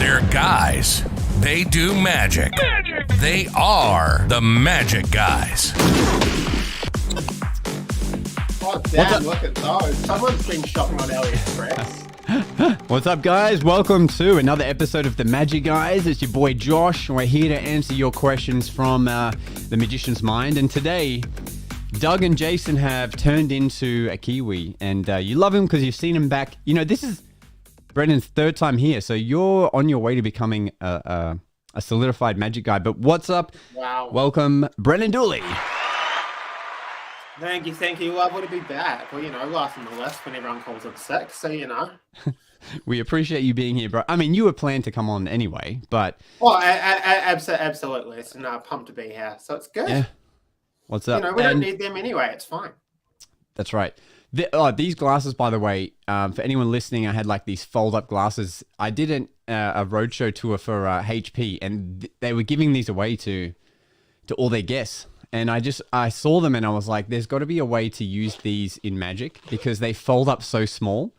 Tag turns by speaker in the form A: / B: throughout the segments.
A: They're guys. They do magic. They are the Magic Guys.
B: Oh, damn, look at those. Someone's been shopping on AliExpress.
C: What's up, guys? Welcome to another episode of the Magic Guys. It's your boy Josh. We're here to answer your questions from the Magician's Mind. And today, Doug and Jason have turned into a Kiwi. And you love him because you've seen him back. You know, this is Brendan's third time here. So you're on your way to becoming a solidified Magic Guy. But what's up?
B: Wow.
C: Welcome, Brendan Dooley.
B: Thank you. Lovely to be back. Well, you know, last on the list when everyone calls it sick, so you know.
C: We appreciate you being here, bro. I mean, you were planned to come on anyway, but...
B: Oh, absolutely. It's pumped to be here, so it's good.
C: Yeah. What's up?
B: You know, we don't need them anyway. It's fine.
C: That's right. These glasses, by the way, for anyone listening, I had like these fold-up glasses. I did a roadshow tour for HP, and they were giving these away to all their guests. And I saw them and I was like, there's got to be a way to use these in Magic because they fold up so small.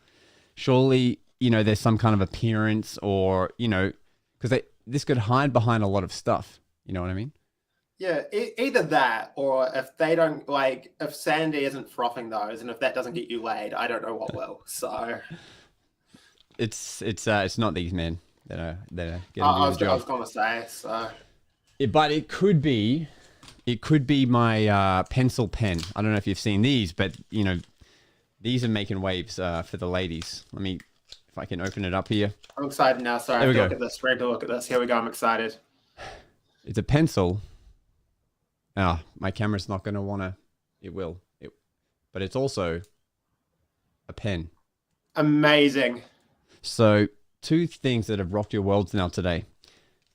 C: Surely, you know, there's some kind of appearance or, you know, because this could hide behind a lot of stuff. You know what I mean?
B: Yeah, either that or if they don't, like, if Sandy isn't frothing those and if that doesn't get you laid, I don't know what will. So
C: it's not these men that are getting
B: I
C: the job.
B: was going to say, so.
C: But it could be my pencil pen. I don't know if you've seen these, but you know, these are making waves for the ladies. Let me, if I can open it up here.
B: I'm excited now. Sorry, I have to look at this. Ready to look at this. Here we go. I'm excited.
C: It's a pencil. Oh, my camera's not going to want to. It will. But it's also a pen.
B: Amazing.
C: So, two things that have rocked your worlds now today.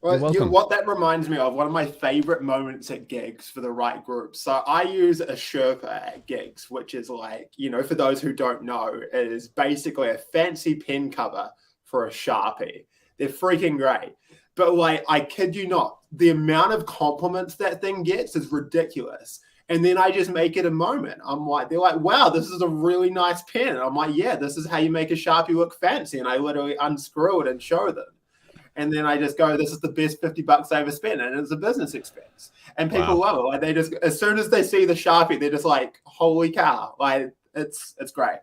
B: Well, what that reminds me of, one of my favorite moments at gigs for the right group. So I use a Sherpa at gigs, which is like, you know, for those who don't know, is basically a fancy pen cover for a Sharpie. They're freaking great. But like, I kid you not, the amount of compliments that thing gets is ridiculous. And then I just make it a moment. They're like, wow, this is a really nice pen. And I'm like, yeah, this is how you make a Sharpie look fancy. And I literally unscrew it and show them. And then I just go, this is the best $50 I ever spent. And it's a business expense. And people love it. Like they just, as soon as they see the Sharpie, they're just like, holy cow. Like it's great.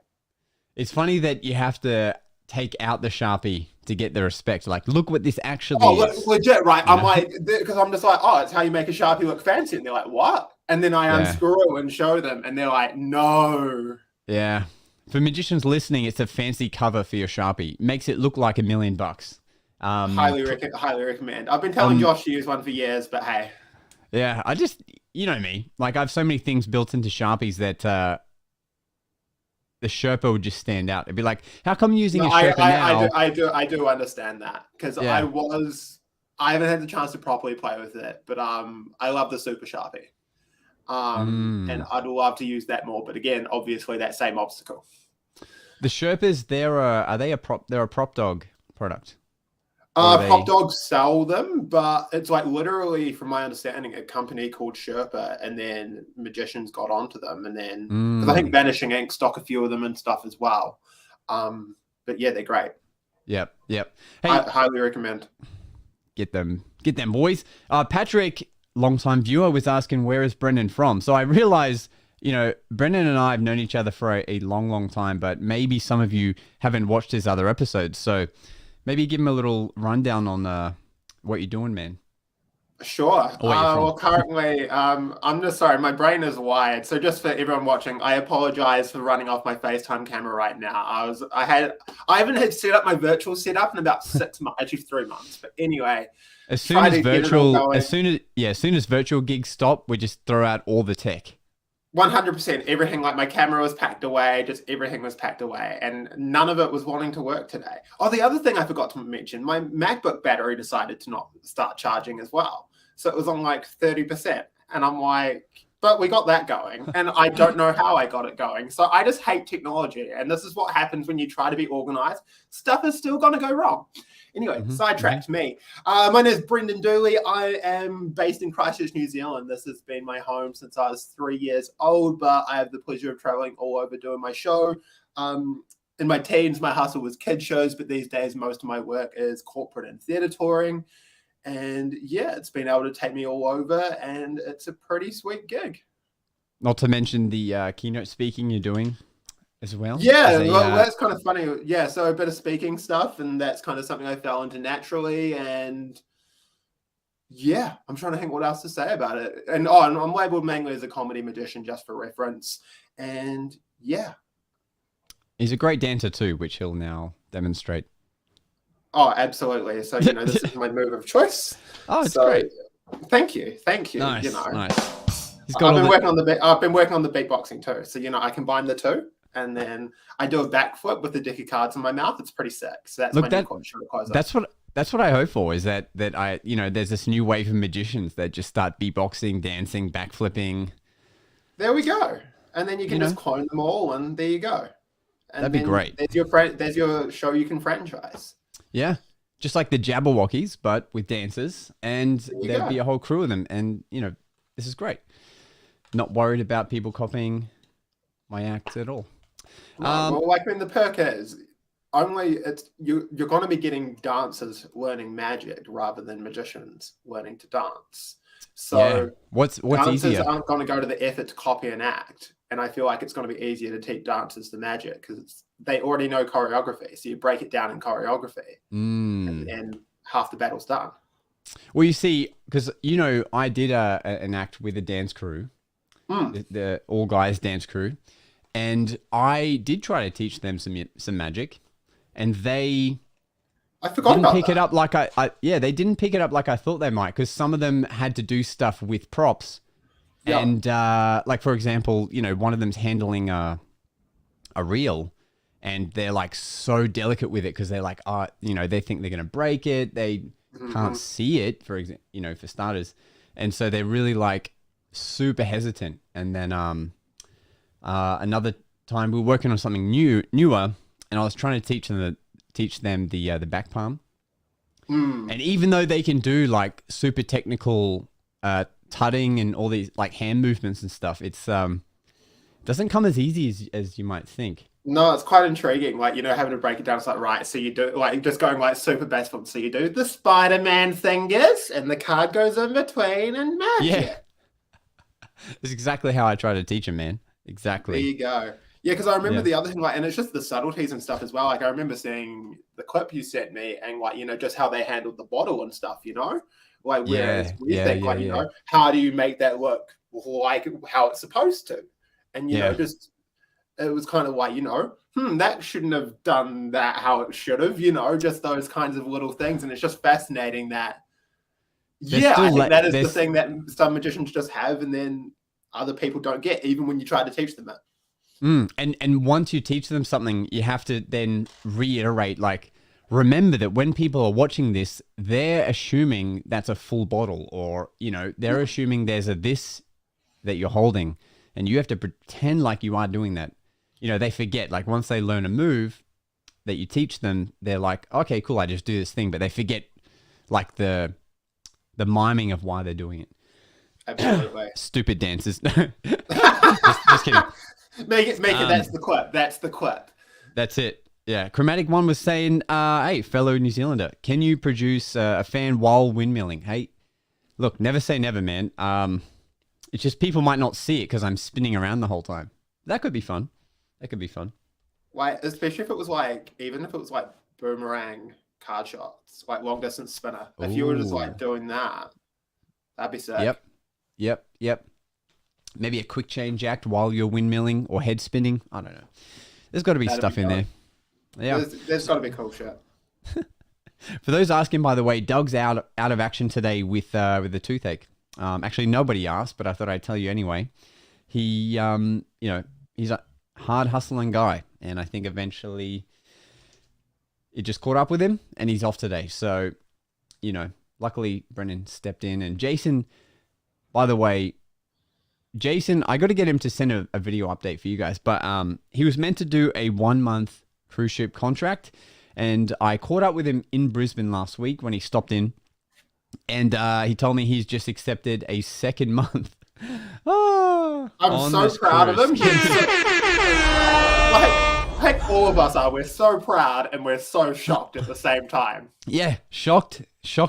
C: It's funny that you have to take out the Sharpie to get the respect. Like, look what this actually is.
B: Legit, right? I'm like, because I'm just like, oh, it's how you make a Sharpie look fancy. And they're like, what? And then I unscrew and show them. And they're like, no.
C: Yeah. For magicians listening, it's a fancy cover for your Sharpie. Makes it look like $1 million.
B: Highly recommend. I've been telling Josh to use one for years, but hey.
C: Yeah, you know me. Like I have so many things built into Sharpies that the Sherpa would just stand out. It'd be like, how come using a Sherpa now?
B: I do understand that because I haven't had the chance to properly play with it, but I love the Super Sharpie. And I'd love to use that more, but again, obviously that same obstacle.
C: The Sherpas, they're a prop dog product.
B: Prop dogs sell them, but it's like literally, from my understanding, a company called Sherpa, and then magicians got onto them, and then because I think Vanishing Ink stock a few of them and stuff as well. But yeah, they're great.
C: Yep. Hey,
B: I highly recommend.
C: Get them, boys. Patrick, longtime viewer, was asking where is Brendan from. So I realized, you know, Brendan and I have known each other for a long time, but maybe some of you haven't watched his other episodes. So maybe give him a little rundown on what you're doing, man.
B: Sure. Well, currently, I'm just sorry, my brain is wired. So just for everyone watching, I apologize for running off my FaceTime camera right now. I haven't had set up my virtual setup in about 6 months, actually 3 months. But anyway,
C: as soon as virtual gigs stop, we just throw out all the tech.
B: 100%. Everything, like my camera was packed away, just everything was packed away, and none of it was wanting to work today. Oh, the other thing I forgot to mention, my MacBook battery decided to not start charging as well. So it was on like 30%. And I'm like, but we got that going, and I don't know how I got it going. So I just hate technology, and this is what happens when you try to be organized. Stuff is still going to go wrong. Anyway, sidetracked me. My name is Brendan Dooley. I am based in Christchurch, New Zealand. This has been my home since I was 3 years old, but I have the pleasure of traveling all over doing my show. in my teens, my hustle was kid shows, but these days, most of my work is corporate and theatre touring. And yeah, it's been able to take me all over, and it's a pretty sweet gig.
C: Not to mention the keynote speaking you're doing as well.
B: Yeah, that's kind of funny. Yeah, so a bit of speaking stuff, and that's kind of something I fell into naturally. And yeah, I'm trying to think what else to say about it. And I'm labeled mainly as a comedy magician, just for reference. And yeah.
C: He's a great dancer too, which he'll now demonstrate.
B: Oh, absolutely. So, this is my move of choice.
C: Oh, it's great.
B: Thank you.
C: Nice, nice.
B: I've been working on the beatboxing too. So, I combine the two, and then I do a backflip with the deck of cards in my mouth. It's pretty sick. So that's my new
C: That's what I hope for, is that I, there's this new wave of magicians that just start beatboxing, dancing, backflipping.
B: There we go. And then you can just clone them all, and there you go. And
C: that'd be great.
B: There's your show you can franchise.
C: Yeah. Just like the Jabberwockies, but with dancers, and there'd be a whole crew of them. And, this is great. Not worried about people copying my act at all.
B: Well, like when the perk is, you're going to be getting dancers learning magic rather than magicians learning to dance. So
C: what's
B: dancers
C: easier?
B: aren't going to go to the effort to copy an act. And I feel like it's going to be easier to teach dancers the magic because they already know choreography. So you break it down in choreography and half the battle's done.
C: Well, you see, because, I did an act with a dance crew, the all guys dance crew. And I did try to teach them some magic, and they didn't pick it up like they didn't pick it up like I thought they might, because some of them had to do stuff with props. Yep. And like, for example, one of them's handling a reel, and they're like so delicate with it because they're like, they think they're going to break it. They can't see it, for example, for starters. And so they're really like super hesitant. And then another time we were working on something newer, and I was trying to teach them the back palm. And even though they can do like super technical tutting and all these like hand movements and stuff, it's doesn't come as easy as you might think.
B: No, it's quite intriguing. Like, having to break it down. It's like, right, so you do like just going like super best form. So you do the Spider-Man fingers, and the card goes in between, and magic.
C: Yeah, that's exactly how I try to teach them, man. Exactly.
B: There you go. Yeah, because I remember the other thing, like, and it's just the subtleties and stuff as well. Like, I remember seeing the clip you sent me, and like, just how they handled the bottle and stuff. Like, whereas we think, how do you make that look like how it's supposed to? And just it was kind of like, that shouldn't have done that how it should have. Just those kinds of little things, and it's just fascinating that. I think that is the thing that some magicians just have, and then other people don't get, even when you try to teach them it.
C: And once you teach them something, you have to then reiterate, like, remember that when people are watching this, they're assuming that's a full bottle, or, they're assuming there's this that you're holding, and you have to pretend like you are doing that. They forget, like, once they learn a move that you teach them, they're like, okay, cool, I just do this thing, but they forget like the miming of why they're doing it.
B: Absolutely.
C: Stupid dancers. just kidding.
B: Make it. That's the clip.
C: That's it. Yeah. Chromatic One was saying, hey, fellow New Zealander, can you produce a fan while windmilling? Hey, look, never say never, man. It's just people might not see it because I'm spinning around the whole time. That could be fun.
B: Like, especially if it was like, even if it was like boomerang card shots, like long distance spinner. If you were just like doing that, that'd be sick. Yep.
C: Maybe a quick change act while you're windmilling or head spinning. I don't know. There's got to be stuff in there. Yeah,
B: there's got to be cool shit.
C: For those asking, by the way, Doug's out of action today with the toothache. Actually, nobody asked, but I thought I'd tell you anyway. He, he's a hard hustling guy, and I think eventually it just caught up with him, and he's off today. So, luckily Brendan stepped in, and Jason. By the way, Jason, I got to get him to send a video update for you guys, but he was meant to do a 1-month cruise ship contract, and I caught up with him in Brisbane last week when he stopped in, and he told me he's just accepted a second month.
B: I'm so proud of him. Like, think all of us are. We're so proud and we're so shocked at the same time.
C: Yeah, shocked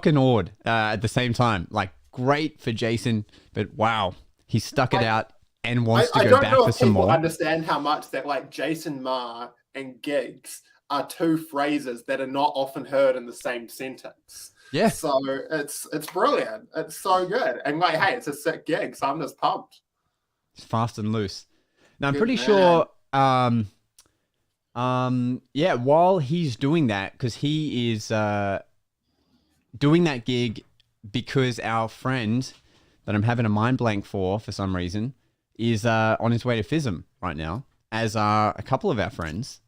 C: and awed at the same time. Like, great for Jason, but wow, he stuck it out and wants to go back for some more.
B: I don't know if people understand how much that like Jason Ma and gigs are two phrases that are not often heard in the same sentence.
C: Yeah.
B: So it's brilliant. It's so good. And like, hey, it's a sick gig, so I'm just pumped.
C: It's fast and loose. Now, I'm
B: Good
C: pretty
B: man.
C: sure, yeah, while he's doing that, because he is doing that gig because our friend that I'm having a mind blank for some reason is on his way to FISM right now, as are a couple of our friends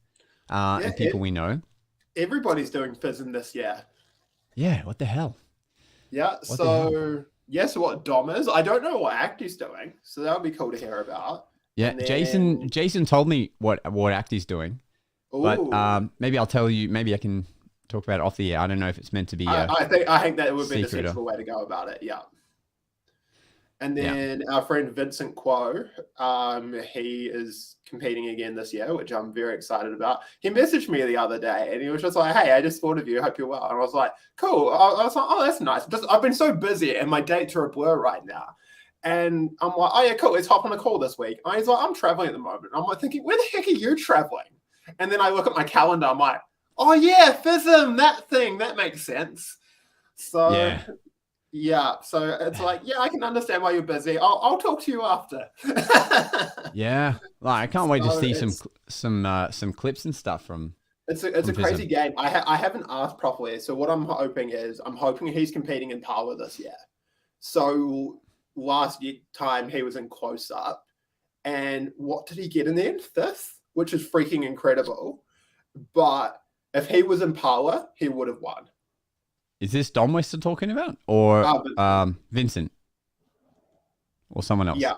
C: and people we know.
B: Everybody's doing FISM this year.
C: Yeah, what the hell?
B: Yeah, so what Dom is, I don't know what act he's doing, so that would be cool to hear about.
C: Yeah, then... Jason told me what act he's doing. Ooh. But maybe I'll tell you, maybe I can talk about it off the air. I don't know if it's meant to be
B: I think that would be the sensible way to go about it, yeah. And then our friend Vincent Quo, he is competing again this year, which I'm very excited about. He messaged me the other day and he was just like, hey, I just thought of you. Hope you're well. And I was like, cool. I was like, oh, that's nice. I've been so busy and my dates are a blur right now. And I'm like, oh, yeah, cool. Let's hop on a call this week. And he's like, I'm traveling at the moment. I'm like thinking, where the heck are you traveling? And then I look at my calendar. I'm like, oh, yeah, FISM, that thing. That makes sense. So... yeah, so it's like, yeah, I can understand why you're busy. I'll talk to you after.
C: Yeah, like I can't wait to see some clips and stuff from.
B: It's a crazy game. I haven't asked properly, so what I'm hoping he's competing in Power this year. So last time he was in Close Up, and what did he get in the end? 5th, which is freaking incredible. But if he was in Power, he would have won.
C: Is this Dom Wester talking about, or Vincent, or someone else?
B: Yeah,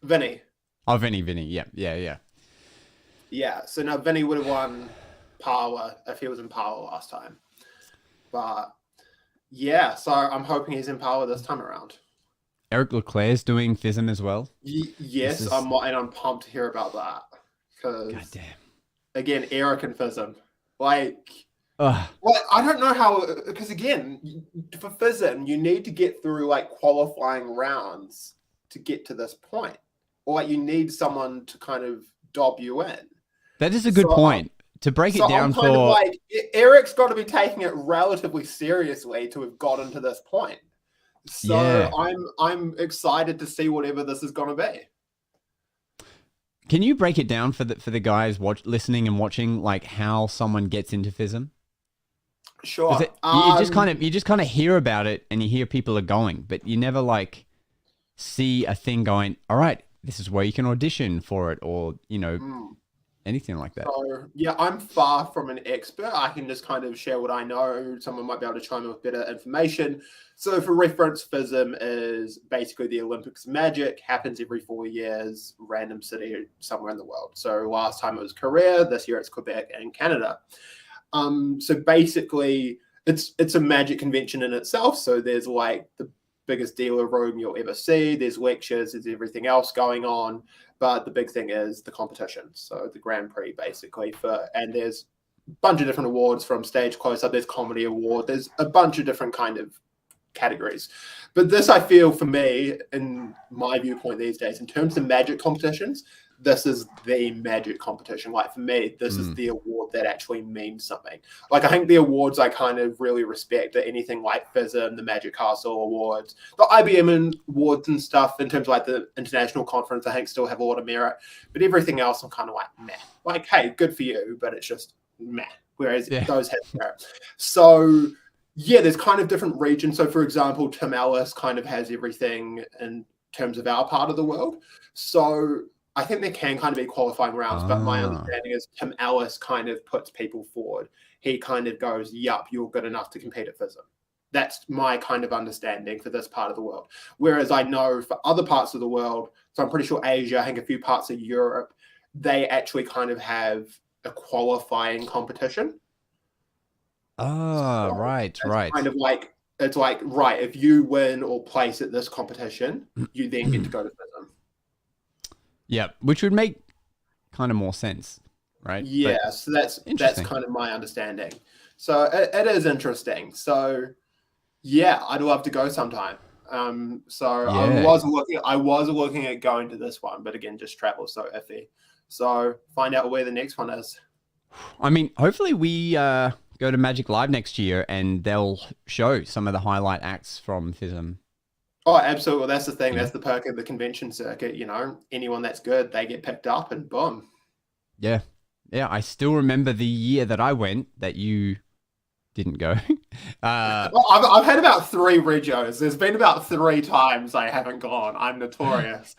B: Vinny.
C: Oh, Vinny. Yeah.
B: Yeah. So now Vinny would have won Power if he was in Power last time, but yeah. So I'm hoping he's in Power this time around.
C: Eric Leclerc's doing FISM as well.
B: Yes, I'm pumped to hear about that because, goddamn, again, Eric and FISM, like. Well, I don't know how, because again, for FISM, you need to get through like qualifying rounds to get to this point, or like you need someone to kind of dob you in.
C: That is a good point. To break it down
B: kind of like Eric's got to be taking it relatively seriously to have gotten to this point. So I'm excited to see whatever this is going to be.
C: Can you break it down for the guys listening and watching, like how someone gets into FISM?
B: Sure.
C: You just kind of hear about it and you hear people are going, but you never like see a thing going, all right, this is where you can audition for it, or anything like that.
B: So, yeah, I'm far from an expert. I can just kind of share what I know. Someone might be able to chime in with better information. So for reference, FISM is basically the Olympics of Magic, happens every 4 years, random city somewhere in the world. So last time it was Korea, this year it's Quebec and Canada. So basically, it's a magic convention in itself. So there's like the biggest dealer room you'll ever see. There's lectures, there's everything else going on. But the big thing is the competition. So the Grand Prix, basically, and there's a bunch of different awards from stage close-up. There's comedy award. There's a bunch of different kind of categories. But this, I feel, for me, in my viewpoint these days, in terms of magic competitions, this is the magic competition. Like for me, this is the award that actually means something. Like I think the awards I kind of really respect are anything like FISM, the Magic Castle Awards, the IBM awards and stuff in terms of like the international conference, I think still have a lot of merit. But everything else I'm kind of like, meh. Like, hey, good for you, but it's just meh. Whereas those have merit. So yeah, there's kind of different regions. So for example, Tim Ellis kind of has everything in terms of our part of the world. So I think there can kind of be qualifying rounds, but my understanding is Tim Ellis kind of puts people forward. He kind of goes, yup, you're good enough to compete at FISM. That's my kind of understanding for this part of the world. Whereas I know for other parts of the world, so I'm pretty sure Asia, I think a few parts of Europe, they actually kind of have a qualifying competition.
C: Oh, so right.
B: Kind of like, it's like, right, if you win or place at this competition, you then get to go to FISM.
C: Yeah, which would make kind of more sense. right?
B: Yeah, so that's kind of my understanding. So it is interesting. So yeah, I'd love to go sometime. So
C: Yeah.
B: I was looking at going to this one, but again, just travel so iffy. So find out where the next one is.
C: I mean, hopefully we go to Magic Live next year and they'll show some of the highlight acts from FISM.
B: Oh, absolutely. That's the thing. That's the perk of the convention circuit. You know, anyone that's good, they get picked up and boom.
C: Yeah. Yeah. I still remember the year that I went that you didn't go.
B: Well, I've had about 3 regos. There's been about 3 times I haven't gone. I'm notorious.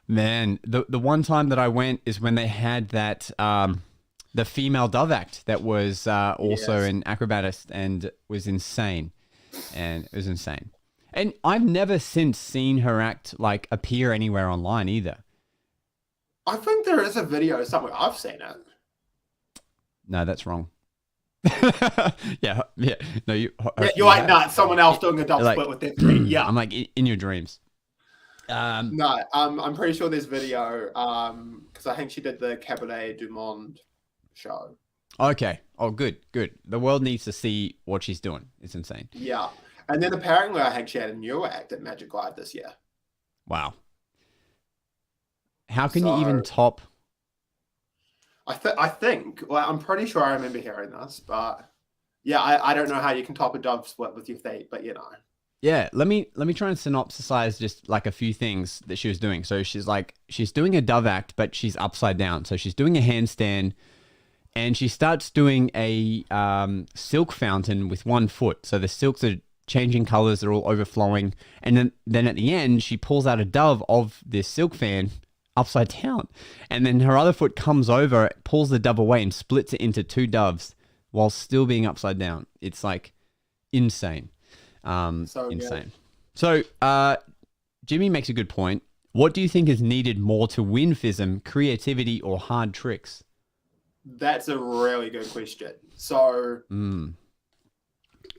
C: Man, the one time that I went is when they had that the female dove act that was also an acrobatist and was insane. And it was insane. And I've never since seen her act like appear anywhere online either.
B: I think there is a video somewhere. I've seen it.
C: No, that's wrong. yeah. No, you're
B: like, nah, someone else doing a dove split with their feet. Yeah.
C: I'm like in your dreams.
B: No, I'm pretty sure there's video because I think she did the Cabaret du Monde show.
C: Okay. Oh, good. The world needs to see what she's doing. It's insane.
B: Yeah. And then apparently I think she had a new act at Magic Live this year.
C: Wow. How can you even top?
B: I think, well, I'm pretty sure I remember hearing this, but yeah, I don't know how you can top a dove split with your feet, but you know.
C: Yeah, let me try and synopsisize just like a few things that she was doing. So she's doing a dove act, but she's upside down. So she's doing a handstand, and she starts doing a silk fountain with one foot. So the silks are changing colors, they're all overflowing, and then at the end she pulls out a dove of this silk fan upside down, and then her other foot comes over, pulls the dove away, and splits it into 2 doves while still being upside down. It's like insane. Insane. So Jimmy makes a good point. What do you think is needed more to win FISM, creativity or hard tricks?
B: That's a really good question. So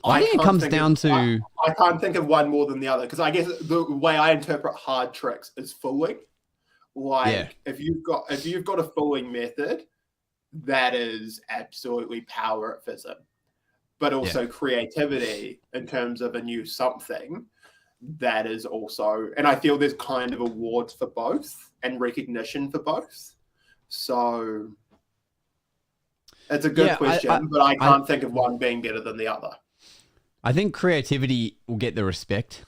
C: I think it comes down to
B: I can't think of one more than the other, because I guess the way I interpret hard tricks is fooling. Like if you've got a fooling method, that is absolutely power at FISM. But also creativity in terms of a new something, that is also, and I feel there's kind of awards for both and recognition for both. So it's a good question, but I can't think of one being better than the other.
C: I think creativity will get the respect,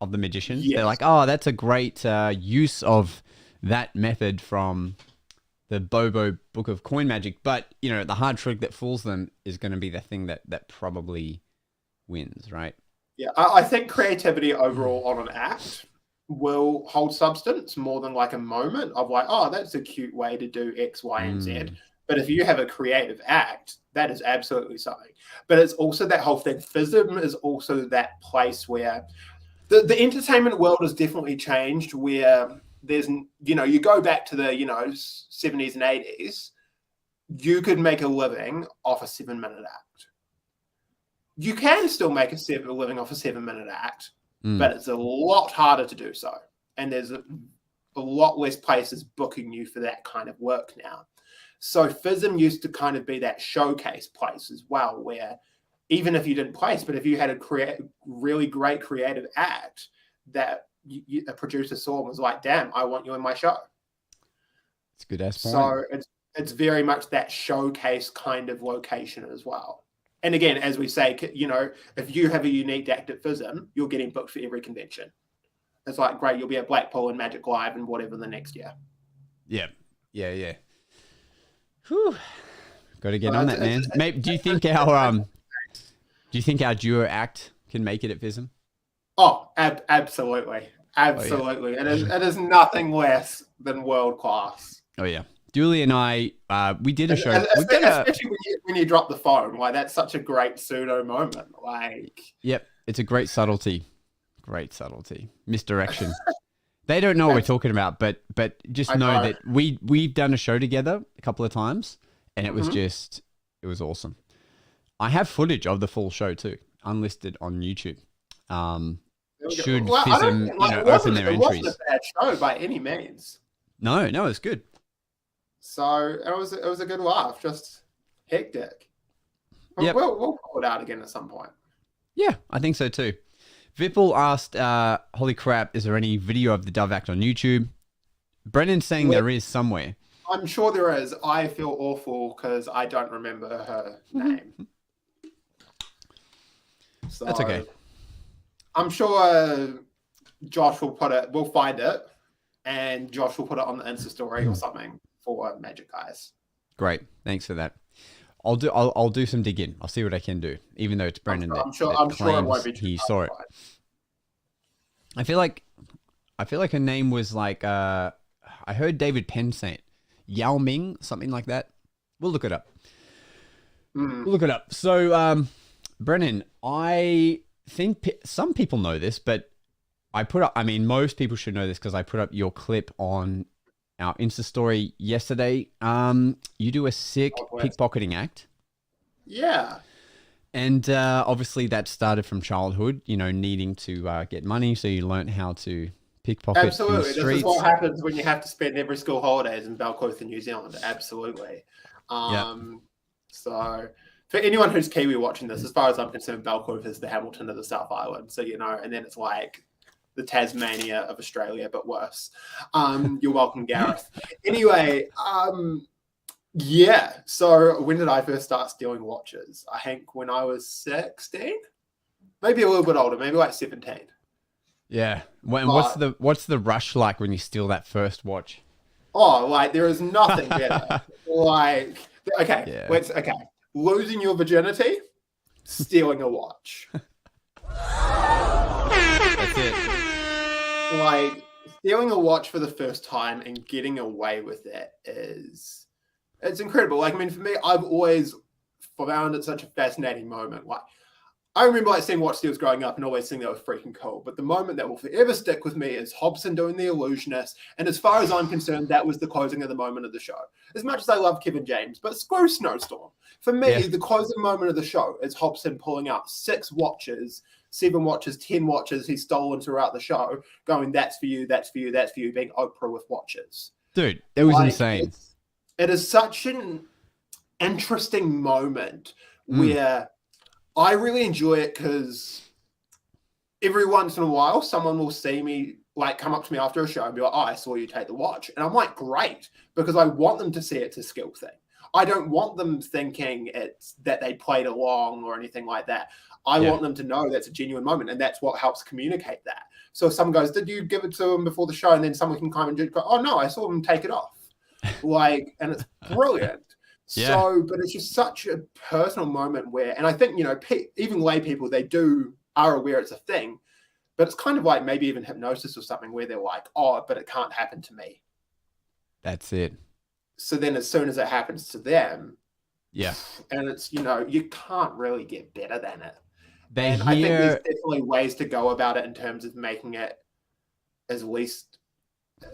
C: of the magicians. Yes. They're like, oh, that's a great use of that method from the Bobo Book of Coin Magic. But, the hard trick that fools them is going to be the thing that probably wins, right?
B: Yeah, I think creativity overall on an act will hold substance more than like a moment of like, oh, that's a cute way to do X, Y, and Z. But if you have a creative act, that is absolutely something. But it's also that whole thing. FISM is also that place where the entertainment world has definitely changed, where there's, you go back to the, 70s and 80s, you could make a living off a 7-minute act. You can still make a living off a 7-minute act, but it's a lot harder to do so. And there's a lot less places booking you for that kind of work now. So FISM used to kind of be that showcase place as well, where even if you didn't place, but if you had a really great creative act that a producer saw and was like, damn, I want you in my show.
C: It's a good ass point.
B: So it's very much that showcase kind of location as well. And again, as we say, if you have a unique act at FISM, you're getting booked for every convention. It's like, great, you'll be at Blackpool and Magic Live and whatever the next year.
C: Yeah. Whew. Got to get on that, man. Mate, do you think our duo act can make it at FISM?
B: Oh, absolutely. Absolutely. Oh, yeah. It is nothing less than world class.
C: Oh, yeah. Dooley and I, we did a show.
B: Especially when you drop the phone. Like, that's such a great pseudo moment. Like,
C: yep. It's a great subtlety. Great subtlety. Misdirection. They don't know what we're talking about, but just know that we've done a show together a couple of times, and it was it was awesome. I have footage of the full show too, unlisted on YouTube. Should FISM, open their entries.
B: It wasn't a bad show by any means.
C: No, it's good.
B: So it was a good laugh, just hectic.
C: Yep.
B: We'll pull it out again at some point.
C: Yeah, I think so too. Vipul asked, holy crap, is there any video of the Dove Act on YouTube? Brendan's saying there is somewhere.
B: I'm sure there is. I feel awful because I don't remember her name. So
C: That's okay.
B: I'm sure Josh will put it, we'll find it, and Josh will put it on the Insta story or something for Magic Guys.
C: Great. Thanks for that. I'll do some digging. I'll see what I can do, even though it's Brendan
B: I'm sure it won't be
C: he saw it. I feel like her name was like I heard David Penn say it. Yao Ming, something like that. We'll look it up. We'll look it up. So Brennan, I think some people know this, but most people should know this because I put up your clip on our Insta story yesterday. You do a sick pickpocketing act.
B: Yeah.
C: And obviously that started from childhood, needing to get money. So you learned how to pickpocket.
B: Absolutely.
C: In the streets.
B: This is what happens when you have to spend every school holidays in Belcourt in New Zealand. Absolutely. So for anyone who's Kiwi watching this, as far as I'm concerned, Belcourt is the Hamilton of the South Island. So, and then it's like the Tasmania of Australia, but worse. You're welcome, Gareth. Anyway, yeah. So when did I first start stealing watches? I think when I was 16, maybe a little bit older, maybe like 17.
C: Yeah. What's the rush like when you steal that first watch?
B: Oh, like there is nothing better. Okay. Losing your virginity, stealing a watch.
C: That's it.
B: Like stealing a watch for the first time and getting away with it it's incredible. Like, I mean, for me, I've always found it such a fascinating moment. Like, I remember seeing watch steals growing up and always thinking that was freaking cool. But the moment that will forever stick with me is Hobson doing The Illusionist. And as far as I'm concerned, that was the closing of the moment of the show. As much as I love Kevin James, but screw Snowstorm. For me, the closing moment of the show is Hobson pulling out 6 watches, 7 watches, 10 watches he's stolen throughout the show, going, that's for you, that's for you, that's for you, being Oprah with watches.
C: Dude, it was insane.
B: It is such an interesting moment where I really enjoy it because every once in a while, someone will see me, like, come up to me after a show and be like, oh, I saw you take the watch. And I'm like, great, because I want them to see it's a skill thing. I don't want them thinking it's that they played along or anything like that. I want them to know that's a genuine moment, and that's what helps communicate that. So if someone goes, did you give it to them before the show? And then someone can come and go, oh, no, I saw them take it off. Like, and it's brilliant. So, but it's just such a personal moment where, and I think, even lay people, are aware it's a thing, but it's kind of like maybe even hypnosis or something where they're like, oh, but it can't happen to me.
C: That's it.
B: So then as soon as it happens to them, and it's, you can't really get better than it. I think there's definitely ways to go about it in terms of making it as least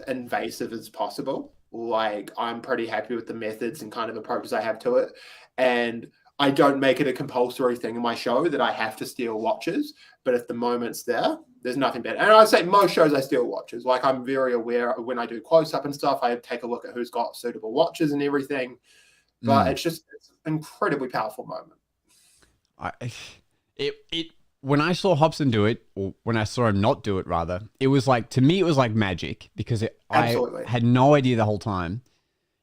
B: invasive as possible. Like, I'm pretty happy with the methods and kind of approaches I have to it. And I don't make it a compulsory thing in my show that I have to steal watches. But if the moment's there's nothing better. And I'd say most shows I steal watches. Like, I'm very aware of when I do close-up and stuff, I take a look at who's got suitable watches and everything. But it's an incredibly powerful moment.
C: When I saw Hobson do it, or when I saw him not do it, rather, it was like, to me, it was like magic because I had no idea the whole time.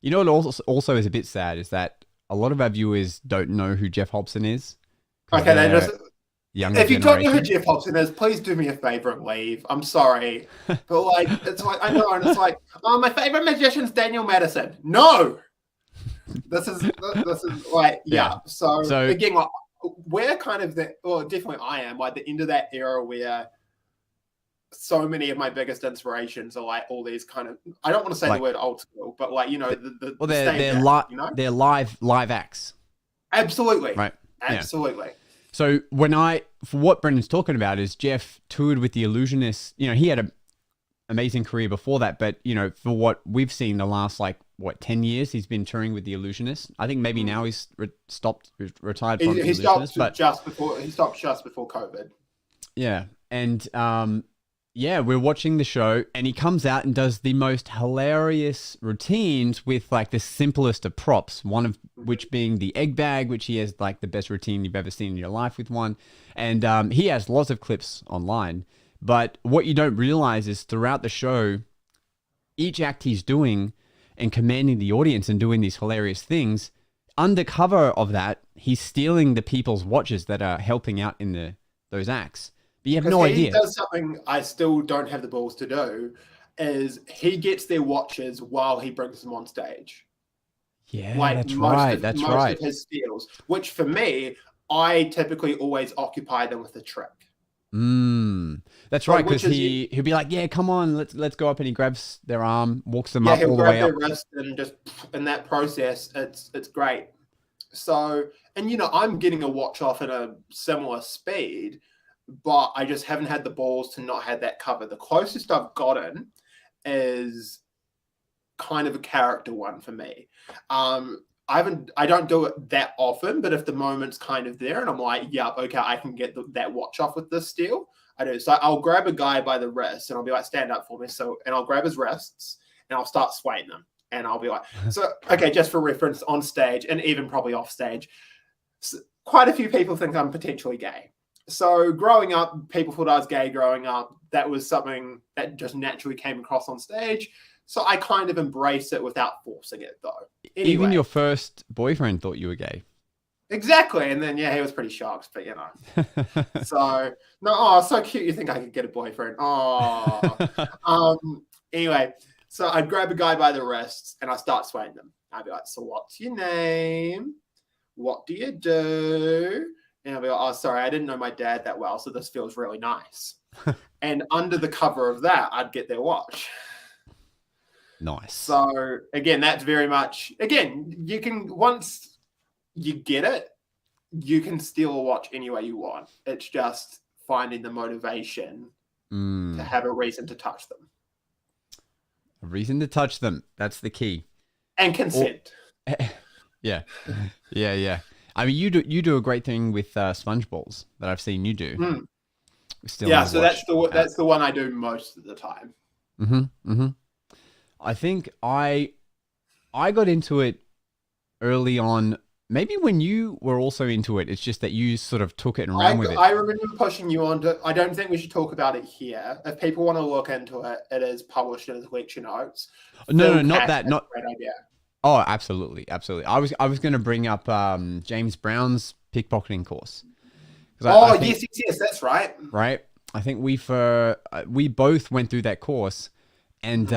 C: You know what also is a bit sad is that a lot of our viewers don't know who Jeff Hobson is.
B: Okay, they just... If you don't know who
C: generation.
B: Jeff Hobson is, please do me a favor and leave. I'm sorry. But like, it's like, I know, and it's like, oh, my favorite magician's Daniel Madison. No! This is like, So again, like, we're kind of definitely I am, like the end of that era where so many of my biggest inspirations are like all these kind of, I don't want to say the word old school, but like, they're live acts. Absolutely.
C: Right.
B: Absolutely.
C: Yeah. So for what Brendan's talking about is Jeff toured with the Illusionists. He had an amazing career before that, but for what we've seen the last 10 years, he's been touring with the Illusionists. I think maybe now he's retired from the Illusionists.
B: He stopped just before COVID.
C: Yeah. And, yeah, we're watching the show and he comes out and does the most hilarious routines with like the simplest of props, one of which being the egg bag, which he has like the best routine you've ever seen in your life with one. And he has lots of clips online. But what you don't realize is throughout the show, each act he's doing and commanding the audience and doing these hilarious things, under cover of that, he's stealing the people's watches that are helping out in those acts. But you have no idea.
B: He does something I still don't have the balls to do, is he gets their watches while he brings them on stage.
C: Yeah, like that's right. That's right.
B: Most of his steals, which for me, I typically always occupy them with a trick.
C: That's right, because he'll be like, yeah, come on, let's go up, and he grabs their arm, walks them up all the way up.
B: He'll grab their wrist, and just in that process, it's great. So, and you know, I'm getting a watch off at a similar speed, but I just haven't had the balls to not have that cover. The closest I've gotten is kind of a character one for me. I don't do it that often, but if the moment's kind of there and I'm like, yeah, okay, I can get that watch off with this steal, I do. So I'll grab a guy by the wrist and I'll be like, stand up for me. And I'll grab his wrists and I'll start swaying them. And I'll be like, so, okay, just for reference, on stage and even probably off stage, quite a few people think I'm potentially gay. So growing up, people thought I was gay growing up. That was something that just naturally came across on stage. So I kind of embrace it without forcing it, though. Anyway,
C: even your first boyfriend thought you were gay.
B: Exactly. And then, yeah, he was pretty shocked, but, you know. So, no, oh, so cute. You think I could get a boyfriend. Oh. Anyway, so I'd grab a guy by the wrists and I start swaying them. I'd be like, so what's your name? What do you do? And I'll be like, oh, sorry, I didn't know my dad that well, so this feels really nice. And under the cover of that, I'd get their watch.
C: Nice.
B: So, again, that's very much, again, you can, once you get it, you can steal a watch any way you want. It's just finding the motivation to have a reason to touch them.
C: A reason to touch them. That's the key.
B: And consent.
C: Yeah. I mean, you do a great thing with sponge balls that I've seen you do.
B: Yeah, so that's the one I do most of the time.
C: I think I got into it early on. Maybe when you were also into it, it's just that you sort of took it and ran with it.
B: I remember pushing you on to. I don't think we should talk about it here. If people want to look into it, it is published in his lecture notes.
C: No, not that. Not
B: a great idea.
C: Oh, absolutely. I was going to bring up James Brown's pickpocketing course.
B: I think, yes, that's right.
C: Right. I think we both went through that course, and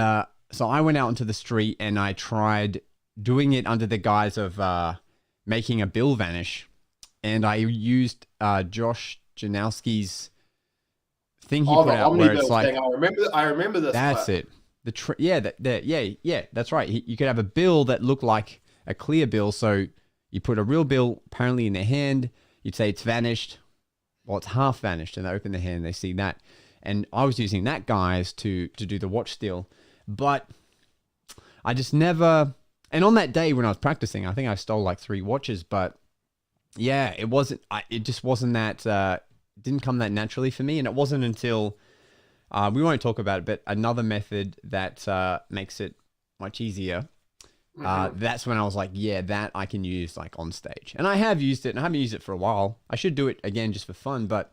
C: so I went out into the street and I tried doing it under the guise of making a bill vanish, and I used Josh Janowski's thing he put out where it's like
B: thing. I remember this.
C: That's it. That's right. You could have a bill that looked like a clear bill, so you put a real bill apparently in their hand. You'd say it's vanished. Well, it's half vanished, and they open the hand and they see that. And I was using that guise to do the watch steal, but I just never. And on that day when I was practicing, I think I stole like 3 watches, but yeah, it wasn't. It just wasn't that. Didn't come that naturally for me, and it wasn't until we won't talk about it, but another method that makes it much easier. That's when I was like, yeah, that I can use like on stage, and I have used it, and I haven't used it for a while. I should do it again just for fun, but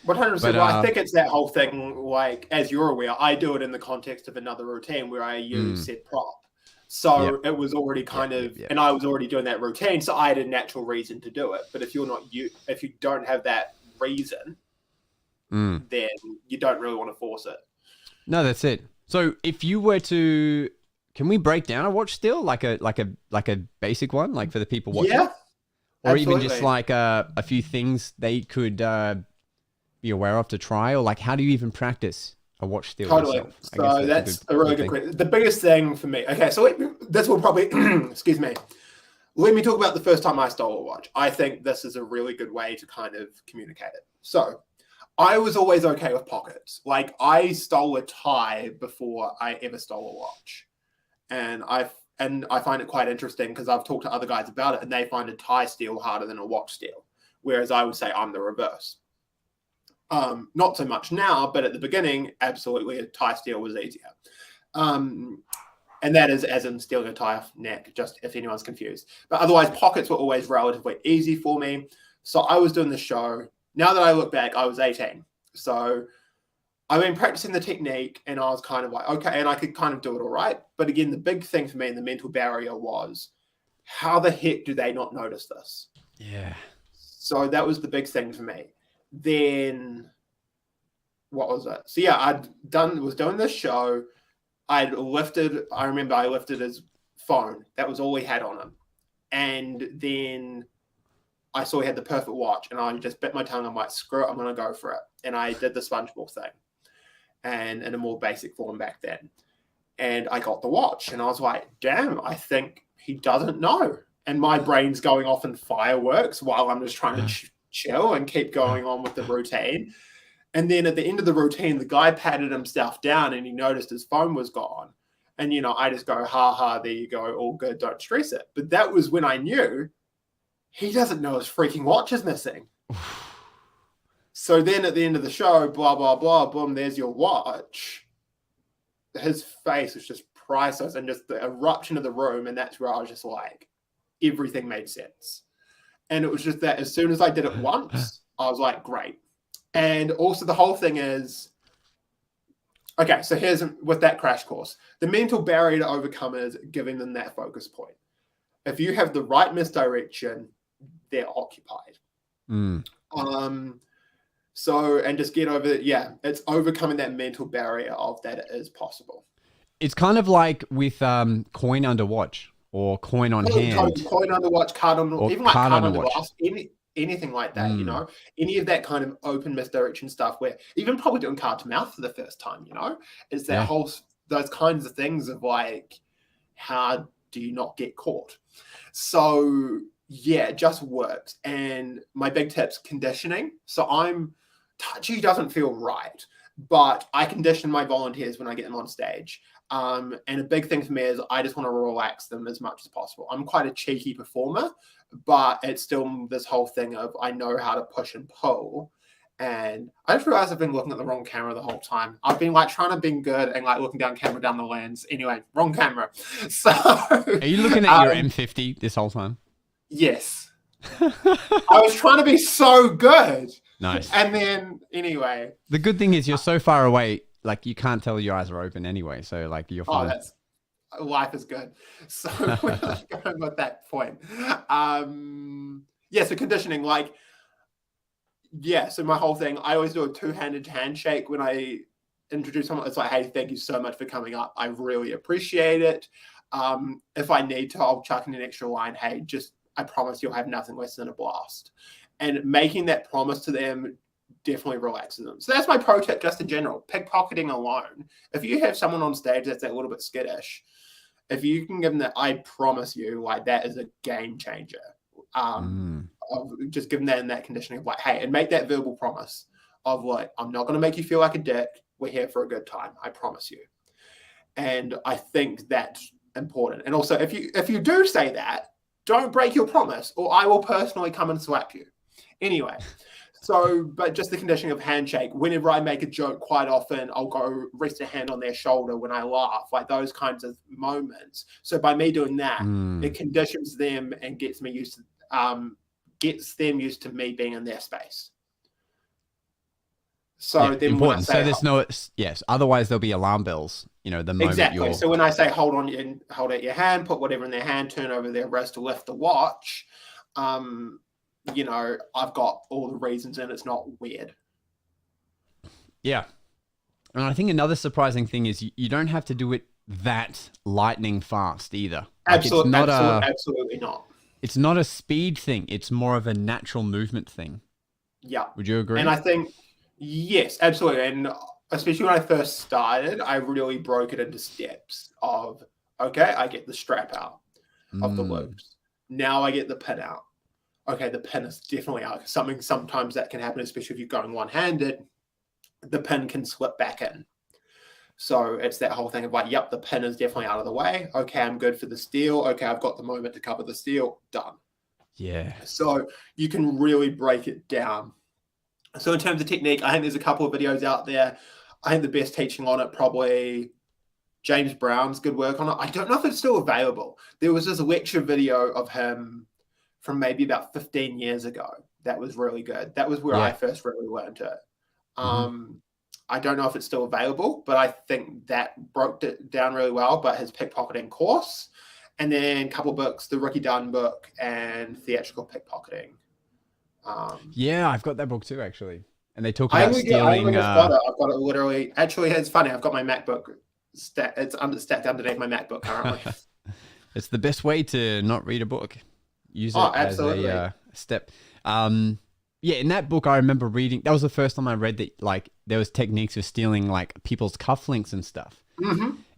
B: 100%. Well, I think it's that whole thing. Like, as you're aware, I do it in the context of another routine where I use said prop. So it was already kind of, and I was already doing that routine, so I had a natural reason to do it. But if you don't have that reason, then you don't really want to force it.
C: No, that's it. So if you were to, can we break down a watch steal, like a basic one, like for the people watching?
B: Yeah.
C: Or even just like a few things they could be aware of to try, or like how do you even practice a watch steal?
B: Totally.
C: Yourself?
B: So that's a really good question. The biggest thing for me. Okay, so this will probably excuse me. Let me talk about the first time I stole a watch. I think this is a really good way to kind of communicate it. So I was always okay with pockets. Like, I stole a tie before I ever stole a watch. And I find it quite interesting because I've talked to other guys about it and they find a tie steal harder than a watch steal. Whereas I would say I'm the reverse. Not so much now, but at the beginning, absolutely, a tie steel was easier. And that is as in stealing a tie off neck, just if anyone's confused. But otherwise, pockets were always relatively easy for me. So I was doing the show. Now that I look back, I was 18. So I've been practicing the technique and I was kind of like, okay, and I could kind of do it all right. But again, the big thing for me and the mental barrier was, how the heck do they not notice this?
C: Yeah.
B: So that was the big thing for me. Then what was it? So yeah, was doing this show. I remember I lifted his phone. That was all he had on him. And then I saw he had the perfect watch and I just bit my tongue. I'm like, screw it, I'm going to go for it. And I did the SpongeBob thing and in a more basic form back then. And I got the watch and I was like, damn, I think he doesn't know. And my brain's going off in fireworks while I'm just trying to chill and keep going on with the routine. And then at the end of the routine, the guy patted himself down and he noticed his phone was gone. And, I just go, ha ha, there you go. All good. Don't stress it. But that was when I knew he doesn't know his freaking watch is missing. So then at the end of the show, blah, blah, blah, boom, there's your watch. His face was just priceless and just the eruption of the room. And that's where I was just like, everything made sense. And it was just that as soon as I did it once, I was like, great. And also the whole thing is, okay, so here's with that crash course, the mental barrier to overcome is giving them that focus point. If you have the right misdirection, they're occupied. So, and just get over it. Yeah, it's overcoming that mental barrier of that it is possible.
C: It's kind of like with coin under watch or coin on hand.
B: Coin under watch, card on,
C: or
B: even like card under
C: watch.
B: glass, anything like that, any of that kind of open misdirection stuff where even probably doing card to mouth for the first time, it's that whole, those kinds of things of like, how do you not get caught? So yeah, it just works. And my big tip's conditioning. So touchy doesn't feel right, but I condition my volunteers when I get them on stage. And a big thing for me is I just want to relax them as much as possible. I'm quite a cheeky performer, but it's still this whole thing of I know how to push and pull. And I just realized I've been looking at the wrong camera the whole time. I've been like trying to be good and like looking down the lens. Anyway, wrong camera. So
C: are you looking at your M50 this whole time?
B: Yes. I was trying to be so good.
C: Nice.
B: And then anyway.
C: The good thing is you're so far away, like you can't tell your eyes are open anyway. So like you're fine.
B: Life is good. So we're going with that point. So conditioning, so my whole thing, I always do a two-handed handshake when I introduce someone. It's like, hey, thank you so much for coming up. I really appreciate it. If I need to, I'll chuck in an extra line. Hey, I promise you'll have nothing less than a blast. And making that promise to them definitely relaxes them. So that's my pro tip just in general. Pickpocketing alone. If you have someone on stage that's a little bit skittish, if you can give them that, I promise you, like that is a game changer. Of just giving them that conditioning of like, hey, and make that verbal promise of like, I'm not going to make you feel like a dick. We're here for a good time. I promise you. And I think that's important. And also, if you do say that, don't break your promise or I will personally come and slap you. Anyway, so, but just the conditioning of handshake, whenever I make a joke, quite often I'll go rest a hand on their shoulder when I laugh, like those kinds of moments. So by me doing that, it conditions them and gets them used to me being in their space. So then
C: important. So there's otherwise there'll be alarm bells, the moment
B: exactly. So when I say hold out your hand, put whatever in their hand, turn over their wrist to lift the watch, I've got all the reasons and it's not weird.
C: Yeah. And I think another surprising thing is you don't have to do it that lightning fast either.
B: Absolutely not.
C: It's not a speed thing. It's more of a natural movement thing.
B: Yeah.
C: Would you agree?
B: And I think, yes, absolutely. And especially when I first started, I really broke it into steps of, okay, I get the strap out of the loops. Now I get the pin out. Okay, the pin is definitely out. Sometimes that can happen, especially if you're going one-handed. The pin can slip back in. So it's that whole thing of like, yep, the pin is definitely out of the way. Okay, I'm good for the steel. Okay, I've got the moment to cover the steel. Done.
C: Yeah.
B: So you can really break it down So in terms of technique, I think there's a couple of videos out there. I think the best teaching on it, probably James Brown's good work on it. I don't know if it's still available. There was this lecture video of him from maybe about 15 years ago. That was really good. That was where I first really learned it. I don't know if it's still available, but I think that broke it down really well. But his pickpocketing course, and then a couple books, the Ricky Dunn book and Theatrical Pickpocketing.
C: Yeah, I've got that book too, actually. And they talk about stealing.
B: I've got it literally. Actually, it's funny. I've got my MacBook. It's stacked underneath my MacBook currently.
C: It's the best way to not read a book. Use it
B: absolutely.
C: as a step. Yeah, in that book, I remember reading. That was the first time I read that. Like, there was techniques of stealing like people's cufflinks and stuff.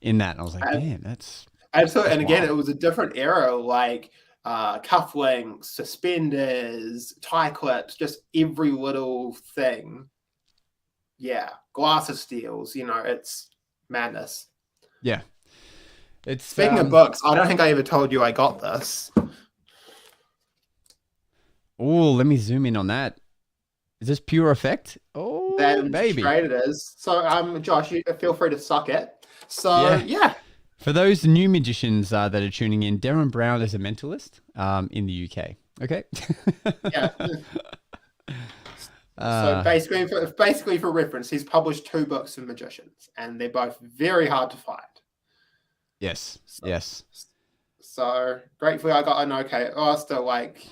C: In that, and I was like, damn, that's
B: absolutely. And again,
C: wild.
B: it was a different era. Like cufflinks, suspenders, tie clips, just every little thing. Yeah, glasses steals. You know, it's madness.
C: Yeah. It's
B: Speaking of books, I don't think I ever told you I got this.
C: Oh, let me zoom in on that. Is this pure effect? Oh, baby.
B: Straight it is. So, Josh, you feel free to suck it. So, yeah.
C: For those new magicians that are tuning in, Derren Brown is a mentalist in the UK. Okay.
B: Yeah. So basically for reference, he's published 2 books of magicians, and they're both very hard to find.
C: Yes.
B: So gratefully, I got an okay. Oh, still like,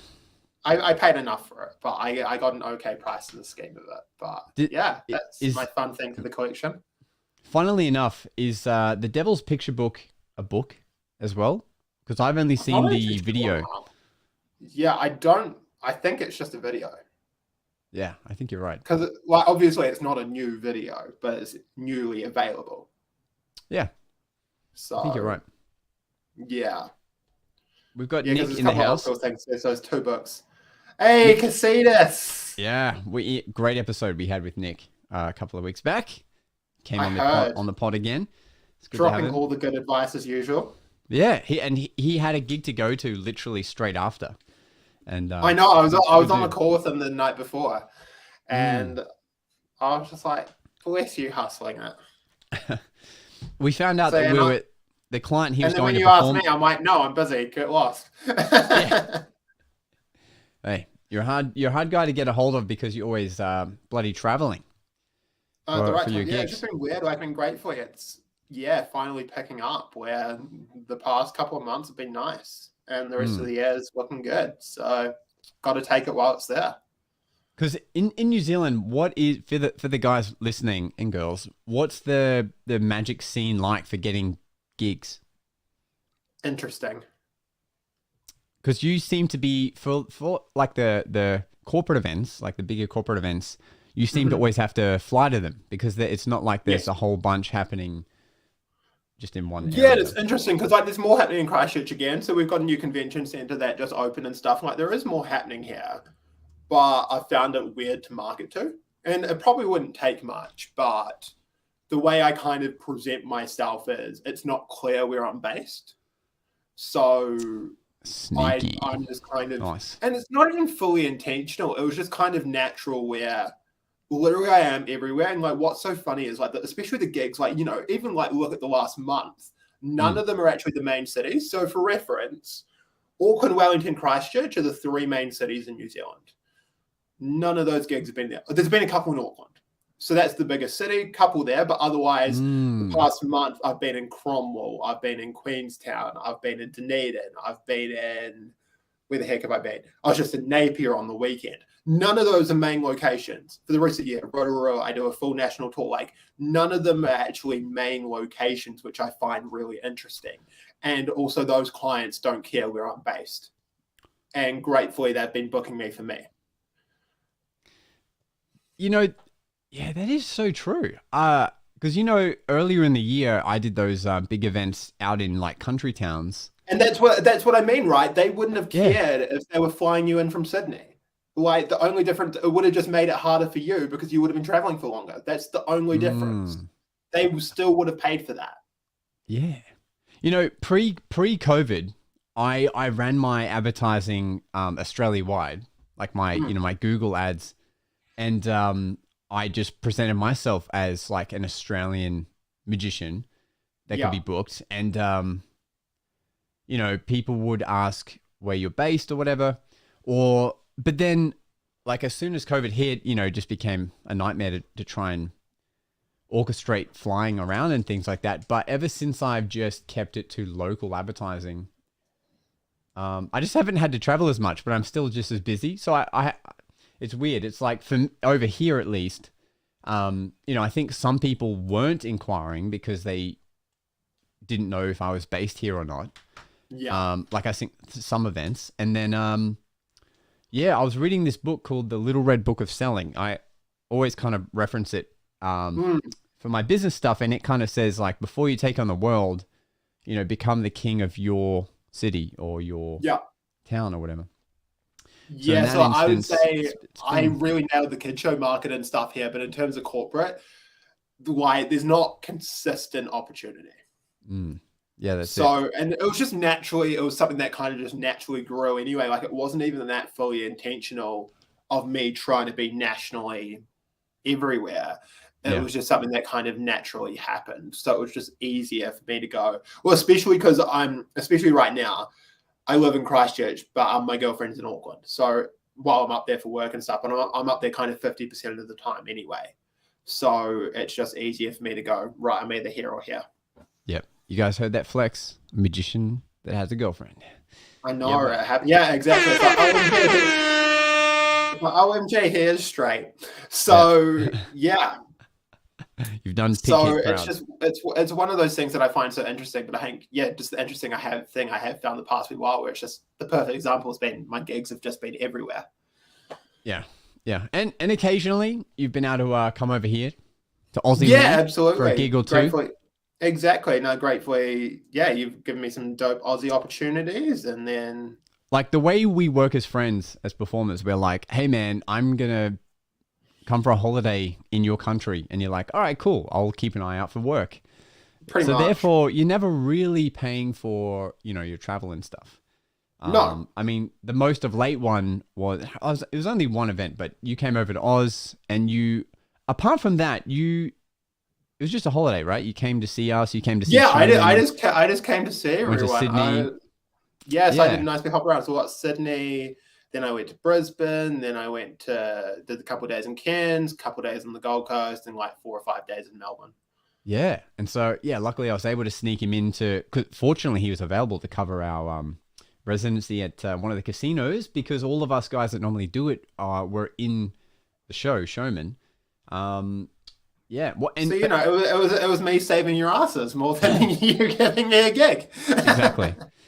B: I paid enough for it, but I got an okay price in the scheme of it. But that's my fun thing for the collection.
C: Funnily enough, is the Devil's Picture book a book as well? Because I've only seen the video.
B: Yeah, I think it's just a video.
C: Yeah, I think you're right.
B: Because, like, obviously it's not a new video, but it's newly available.
C: Yeah.
B: So
C: I think you're right.
B: Yeah.
C: We've got Nick in the house.
B: So it's 2 books. Hey, Casitas!
C: Yeah, great episode we had with Nick a couple of weeks back. Came on the pod again. It's good
B: dropping all the good advice as usual.
C: Yeah, he had a gig to go to literally straight after. And
B: I know, I was on a call with him the night before, and I was just like, bless you hustling it.
C: We found out that we were the client he was going to perform.
B: And then when you asked me, I'm like, no, I'm busy, get lost.
C: Yeah. Hey, you're a hard guy to get a hold of because you're always bloody traveling.
B: For your gigs. It's just been weird. I've been grateful. It's finally picking up where the past couple of months have been nice. And the rest of the year is looking good. So got to take it while it's there.
C: Because in New Zealand, what is for the guys listening and girls, what's the magic scene like for getting gigs?
B: Interesting.
C: Because you seem to be for like the corporate events, like the bigger corporate events, you seem to always have to fly to them because it's not like there's a whole bunch happening just in one area.
B: Yeah, it's interesting because like there's more happening in Christchurch again. So we've got a new convention centre that just opened and stuff. Like there is more happening here, but I found it weird to market to. And it probably wouldn't take much, but the way I kind of present myself is it's not clear where I'm based. So
C: sneaky.
B: I'm just kind of
C: nice.
B: And it's not even fully intentional. It was just kind of natural where literally I am everywhere. And like what's so funny is like especially the gigs, like, you know, even like look at the last month, none of them are actually the main cities. So for reference, Auckland, Wellington, Christchurch are the 3 main cities in New Zealand. None of those gigs have been there. There's been a couple in Auckland. So that's the biggest city, couple there. But otherwise, the past month, I've been in Cromwell. I've been in Queenstown. I've been in Dunedin. I've been in... Where the heck have I been? I was just in Napier on the weekend. None of those are main locations. For the rest of the year, Rotorua, I do a full national tour. Like, none of them are actually main locations, which I find really interesting. And also, those clients don't care where I'm based. And gratefully, they've been booking me for me.
C: You know... Yeah, that is so true. Because, you know, earlier in the year, I did those big events out in like country towns.
B: And that's what I mean, right? They wouldn't have cared if they were flying you in from Sydney. Like the only difference, it would have just made it harder for you because you would have been traveling for longer. That's the only difference. They still would have paid for that.
C: Yeah. You know, pre-COVID, I ran my advertising Australia-wide, like my, you know, my Google ads. And I just presented myself as like an Australian magician that could be booked. And, you know, people would ask where you're based or whatever. But then, like, as soon as COVID hit, you know, it just became a nightmare to try and orchestrate flying around and things like that. But ever since I've just kept it to local advertising, I just haven't had to travel as much, but I'm still just as busy. So it's weird. It's like over here, at least, you know, I think some people weren't inquiring because they didn't know if I was based here or not. Yeah. Like I think some events. And then, I was reading this book called The Little Red Book of Selling. I always kind of reference it for my business stuff. And it kind of says, like, before you take on the world, you know, become the king of your city or your town or whatever.
B: So I would say I really nailed the kid show market and stuff here. But in terms of corporate, there's not consistent opportunity.
C: Yeah, that's
B: so, and it was just naturally, it was something that kind of just naturally grew anyway. Like, it wasn't even that fully intentional of me trying to be nationally everywhere. It was just something that kind of naturally happened. So it was just easier for me to go. Well, especially because especially right now, I live in Christchurch, but my girlfriend's in Auckland. So while I'm up there for work and stuff, and I'm up there kind of 50% of the time anyway. So it's just easier for me to go, right, I'm either here or here.
C: Yep. You guys heard that flex? A magician that has a girlfriend.
B: I know, right? Yeah, exactly. It's like OMG, he is straight. So,
C: You've done
B: so it's one of those things that I find so interesting. But I think, just the interesting thing I have found the past week while, where it's just the perfect example has been my gigs have just been everywhere.
C: Yeah. And occasionally you've been able to come over here to Aussie.
B: Yeah, absolutely.
C: For a gig or two.
B: Gratefully. Exactly. No, gratefully. Yeah, you've given me some dope Aussie opportunities, and then
C: like the way we work as friends, as performers, we're like, hey man, I'm gonna come for a holiday in your country, and you're like, all right, cool, I'll keep an eye out for work.
B: Pretty much.
C: Therefore, you're never really paying for, you know, your travel and stuff.
B: No,
C: I mean, the most of late one was it was only one event, but you came over to Oz, and apart from that, it was just a holiday, right? You came to see us. You came to see.
B: Yeah, I just came to see everyone.
C: Went to Sydney.
B: I did a nice big hop around. So Sydney. Then I went to Brisbane. Then I did a couple of days in Cairns, a couple of days on the Gold Coast, and like 4 or 5 days in Melbourne.
C: Yeah, and so luckily I was able to sneak him into. Fortunately, he was available to cover our residency at one of the casinos, because all of us guys that normally do it were in the show, Showman. So you know, it was me saving your asses more than you getting me a gig.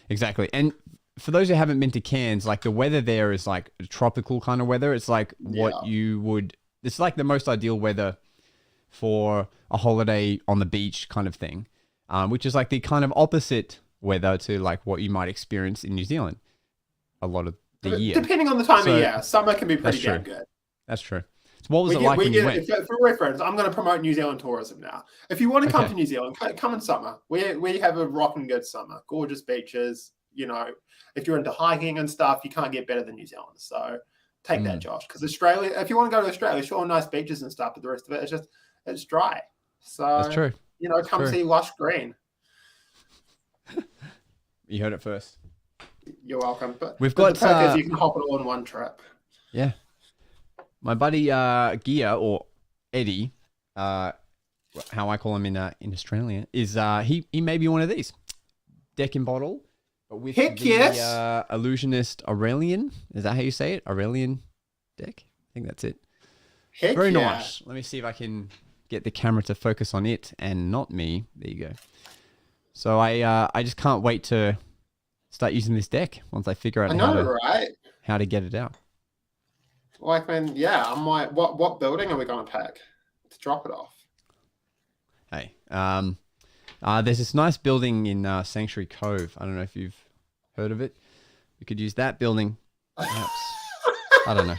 C: Exactly. And for those who haven't been to Cairns, like the weather there is like a tropical kind of weather. It's like it's like the most ideal weather for a holiday on the beach kind of thing, which is like the kind of opposite weather to like what you might experience in New Zealand a lot of the year.
B: Depending on the time of year, summer can be pretty damn good.
C: That's true. So what was it like when you went?
B: For reference, I'm going to promote New Zealand tourism now. If you want to come to New Zealand, come in summer. We have a rocking good summer. Gorgeous beaches. You know, if you're into hiking and stuff, you can't get better than New Zealand. So take that, Josh. Because Australia, if you want to go to Australia, sure, nice beaches and stuff, but the rest of it, it's dry. So
C: that's true.
B: You know, come see lush green.
C: You heard it first.
B: You're welcome. But
C: we've got
B: the perk is you can hop it all in one trip.
C: Yeah. My buddy Gia, or Eddie, how I call him in Australia, is he may be one of these. Deck and bottle, but with illusionist Aurelian. Is that how you say it? Aurelian deck? I think that's it. Very nice. Let me see if I can get the camera to focus on it and not me. There you go. So I just can't wait to start using this deck once I figure out how to get it out.
B: Like, man, I'm like, what building are we going to pick to drop it off?
C: Hey, there's this nice building in Sanctuary Cove. I don't know if you've heard of it. We could use that building, perhaps. I don't know.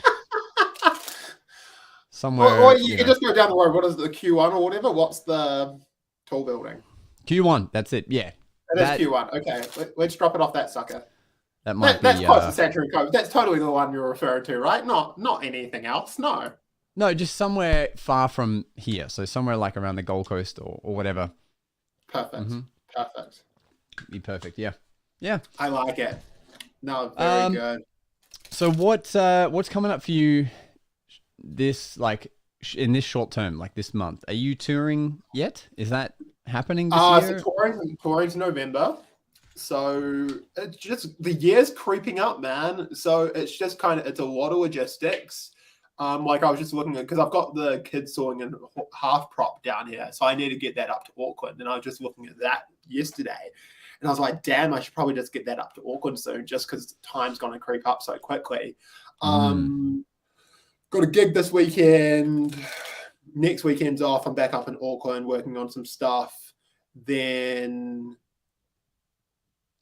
C: Somewhere.
B: Or you can just go down the road. What is the Q1 or whatever? What's the tall building?
C: Q1. That's it. Yeah.
B: That is Q1. Okay, let's drop it off that sucker.
C: That's
B: close to Sanctuary Cove. That's totally the one you're referring to, right? Not anything else. No.
C: No, just somewhere far from here. So somewhere like around the Gold Coast or whatever.
B: Perfect. Perfect.
C: Be perfect. Yeah. Yeah.
B: I like it. No, very good.
C: So what's coming up for you this in this short term, like this month? Are you touring yet? Is that happening this year?
B: So touring's November. So it's just the year's creeping up, man. So it's just it's a lot of logistics. Like I was just looking at, because I've got the kids sawing in half prop down here, so I need to get that up to Auckland. And I was just looking at that yesterday, and I was like, damn, I should probably just get that up to Auckland soon, just because time's going to creep up so quickly. Got a gig this weekend. Next weekend's off. I'm back up in Auckland working on some stuff. Then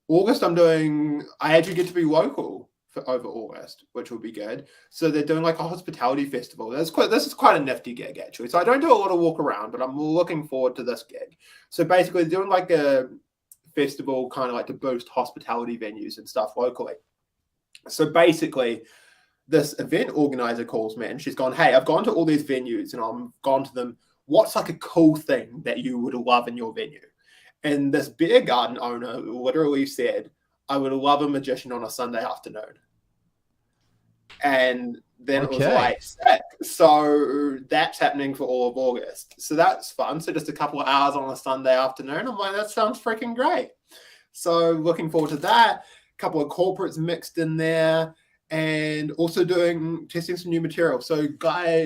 B: August, I actually get to be local for over August, which will be good. So they're doing like a hospitality festival. This is quite a nifty gig, actually. So I don't do a lot of walk around, but I'm looking forward to this gig. So basically, they're doing like a festival, kind of like to boost hospitality venues and stuff locally. So basically, this event organizer calls me and she's gone, hey, I've gone to all these venues and I've gone to them. What's like a cool thing that you would love in your venue? And this beer garden owner literally said, I would love a magician on a Sunday afternoon. And then it was like, sick. So that's happening for all of August. So that's fun. So just a couple of hours on a Sunday afternoon. I'm like, that sounds freaking great. So looking forward to that. A couple of corporates mixed in there, and also testing some new material. So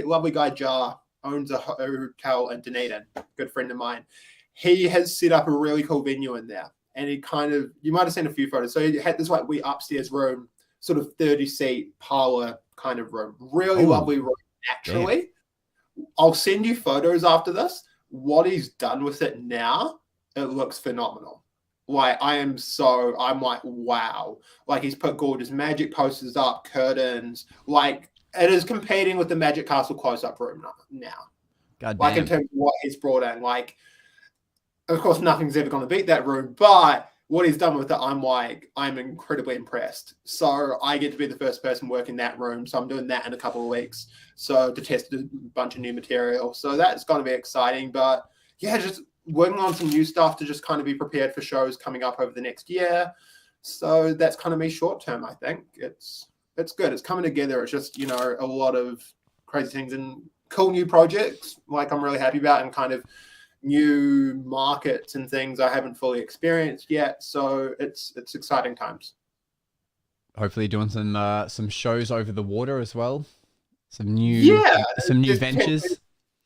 B: lovely guy Jar owns a hotel in Dunedin, good friend of mine. He has set up a really cool venue in there. And he you might have seen a few photos. So he had this like wee upstairs room, sort of 30-seat parlor kind of room. Really lovely room, naturally. Damn. I'll send you photos after this. What he's done with it now, it looks phenomenal. Like, I'm like, wow. Like, he's put gorgeous magic posters up, curtains. Like, it is competing with the Magic Castle close-up room now.
C: God damn.
B: Like, in terms of what he's brought in. Like, of course, nothing's ever going to beat that room, but what he's done with it, I'm incredibly impressed. So I get to be the first person working that room. So I'm doing that in a couple of weeks. So to test a bunch of new material. So that's going to be exciting. But yeah, just working on some new stuff to just kind of be prepared for shows coming up over the next year. So that's kind of me short term, I think. It's good. It's coming together. It's just, a lot of crazy things and cool new projects like I'm really happy about, and kind of new markets and things I haven't fully experienced yet. So it's exciting times.
C: Hopefully doing some shows over the water as well. Some new ventures.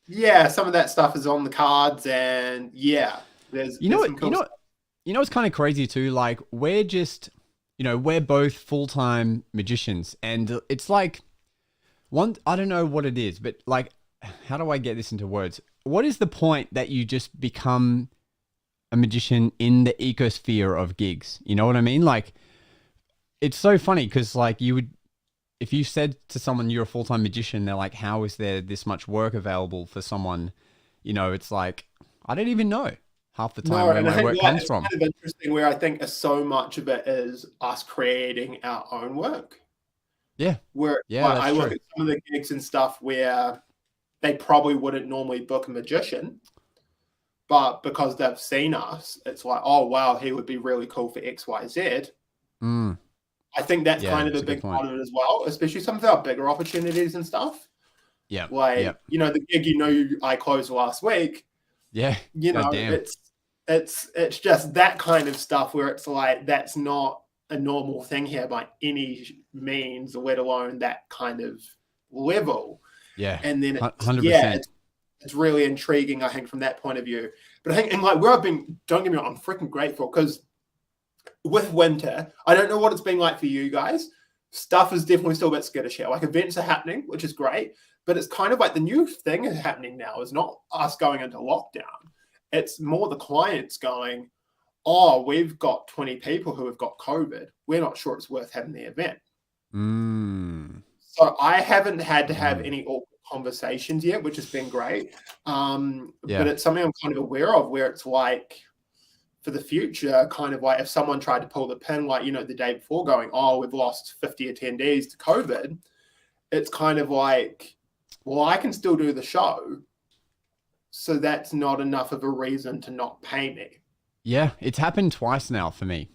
B: Yeah, some of that stuff is on the cards, and yeah, there's
C: it's kind of crazy too. Like, we're just, we're both full-time magicians, and it's like I don't know what it is, but like, how do I get this into words? What is the point that you just become a magician in the ecosphere of gigs? You know what I mean? Like, it's so funny because like if you said to someone you're a full-time magician, they're like, how is there this much work available for someone? It's like, I don't even know half the time where my work comes from.
B: It's kind of interesting where I think so much of it is us creating our own work.
C: Yeah.
B: I look at some of the gigs and stuff where they probably wouldn't normally book a magician, but because they've seen us, it's like, oh, wow, he would be really cool for X, Y, Z.
C: Mm.
B: I think that's kind of a big part of it as well, especially some of our bigger opportunities and stuff.
C: Yeah.
B: Like, the gig, I closed last week.
C: Yeah.
B: It's just that kind of stuff where it's like, that's not a normal thing here by any means, let alone that kind of level.
C: Yeah.
B: And then
C: 100%.
B: It's really intriguing, I think, from that point of view. But I think, and like where I've been, don't get me wrong, I'm freaking grateful because with winter, I don't know what it's been like for you guys. Stuff is definitely still a bit skittish here. Like, events are happening, which is great, but it's kind of like the new thing is happening now is not us going into lockdown. It's more the clients going, oh, we've got 20 people who have got COVID. We're not sure it's worth having the event. So I haven't had to have any awkward conversations yet, which has been great. But it's something I'm kind of aware of where it's like, for the future, kind of like if someone tried to pull the pin, like, the day before going, oh, we've lost 50 attendees to COVID. It's kind of like, well, I can still do the show. So that's not enough of a reason to not pay me.
C: Yeah, it's happened twice now for me.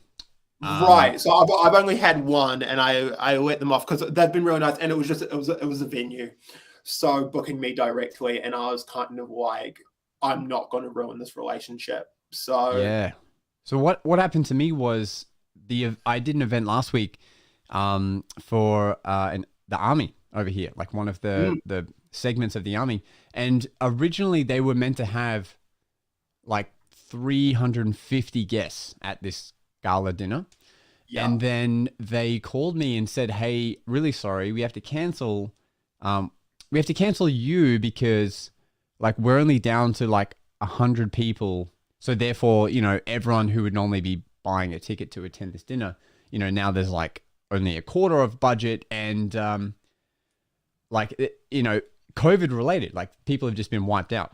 B: Right. So I've only had one, and I let them off because they've been really nice, and it was a venue, so booking me directly, and I was kind of like, I'm not going to ruin this relationship. So
C: yeah. So what happened to me was I did an event last week, for the army over here, like one of the segments of the army, and originally they were meant to have like 350 guests at this gala dinner. Yeah. And then they called me and said, hey, really sorry, we have to cancel. We have to cancel you because like we're only down to like 100 people. So therefore, you know, everyone who would normally be buying a ticket to attend this dinner, you know, now there's like only a quarter of budget, and you know, COVID related, like people have just been wiped out,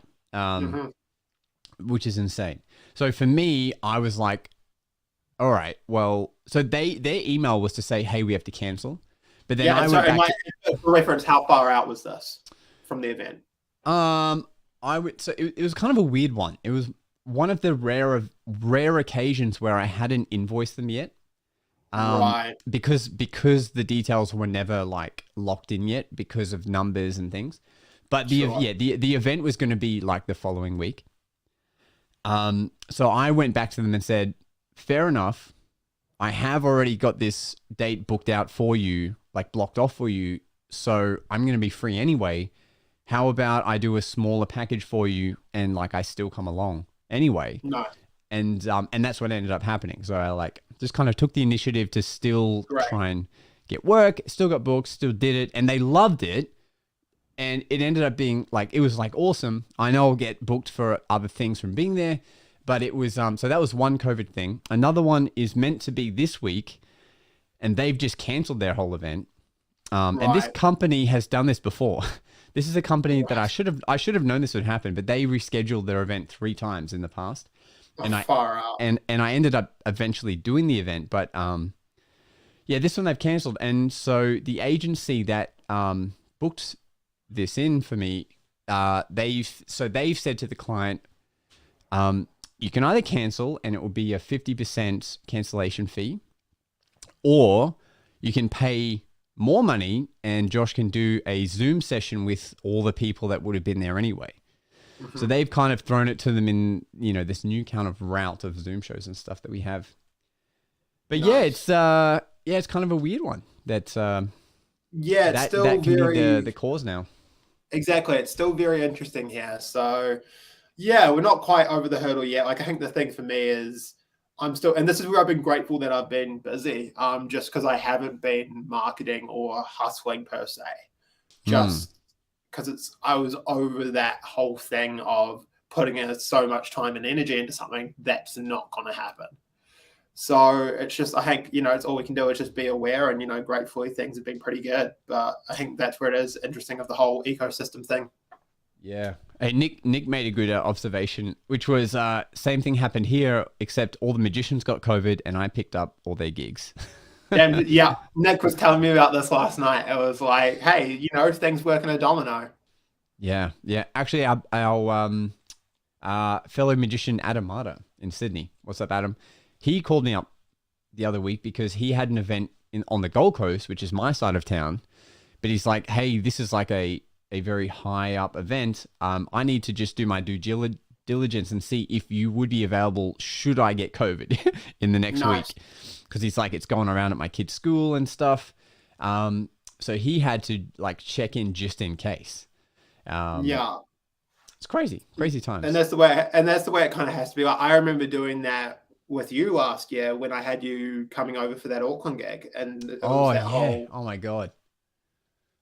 C: which is insane. So for me, I was like, all right, well, so their email was to say, hey, we have to cancel. But then I went back
B: for reference, how far out was this from the event?
C: So it was kind of a weird one. It was one of the rare occasions where I hadn't invoiced them yet.
B: Right.
C: Because the details were never like locked in yet because of numbers and things. But the event was going to be like the following week. So I went back to them and said, fair enough. I have already got this date booked out for you, like blocked off for you. So I'm going to be free anyway. How about I do a smaller package for you and like I still come along anyway?
B: No.
C: And that's what ended up happening. So I like just kind of took the initiative to still try and get work, still got booked, still did it. And they loved it. And it ended up being like, it was like awesome. I know I'll get booked for other things from being there. But it was, so that was one COVID thing. Another one is meant to be this week, and they've just canceled their whole event. And this company has done this before. This is a company that I should have known this would happen, but they rescheduled their event 3 times in the past. And I ended up eventually doing the event, but this one they've canceled. And so the agency that booked this in for me, they've said to the client, you can either cancel and it will be a 50% cancellation fee, or you can pay more money and Josh can do a Zoom session with all the people that would have been there anyway. Mm-hmm. So they've kind of thrown it to them in, you know, this new kind of route of Zoom shows and stuff that we have. But nice. It's kind of a weird one. It's still that can be the cause now. Exactly.
B: It's still very interesting here. So yeah, we're not quite over the hurdle yet. Like, I think the thing for me is I'm still, and this is where I've been grateful that I've been busy, just because I haven't been marketing or hustling per se, just because I was over that whole thing of putting in so much time and energy into something that's not going to happen. So it's just, I think, you know, it's all we can do is just be aware, and, you know, gratefully things have been pretty good, but I think that's where it is interesting of the whole ecosystem thing.
C: Yeah. Hey, Nick made a good observation, which was same thing happened here, except all the magicians got COVID and I picked up all their gigs.
B: And yeah, Nick was telling me about this last night. It was like, hey, you know, things work in a domino.
C: Yeah. Actually, our fellow magician Adam Marta in Sydney. What's up, Adam? He called me up the other week because he had an event on the Gold Coast, which is my side of town. But he's like, hey, this is like a very high up event. I need to just do my due diligence and see if you would be available should I get COVID in the next week. Because he's like, it's going around at my kid's school and stuff. So he had to like check in just in case. It's crazy times.
B: And that's the way it kind of has to be. Like, I remember doing that with you last year when I had you coming over for that Auckland gig. And
C: oh my God.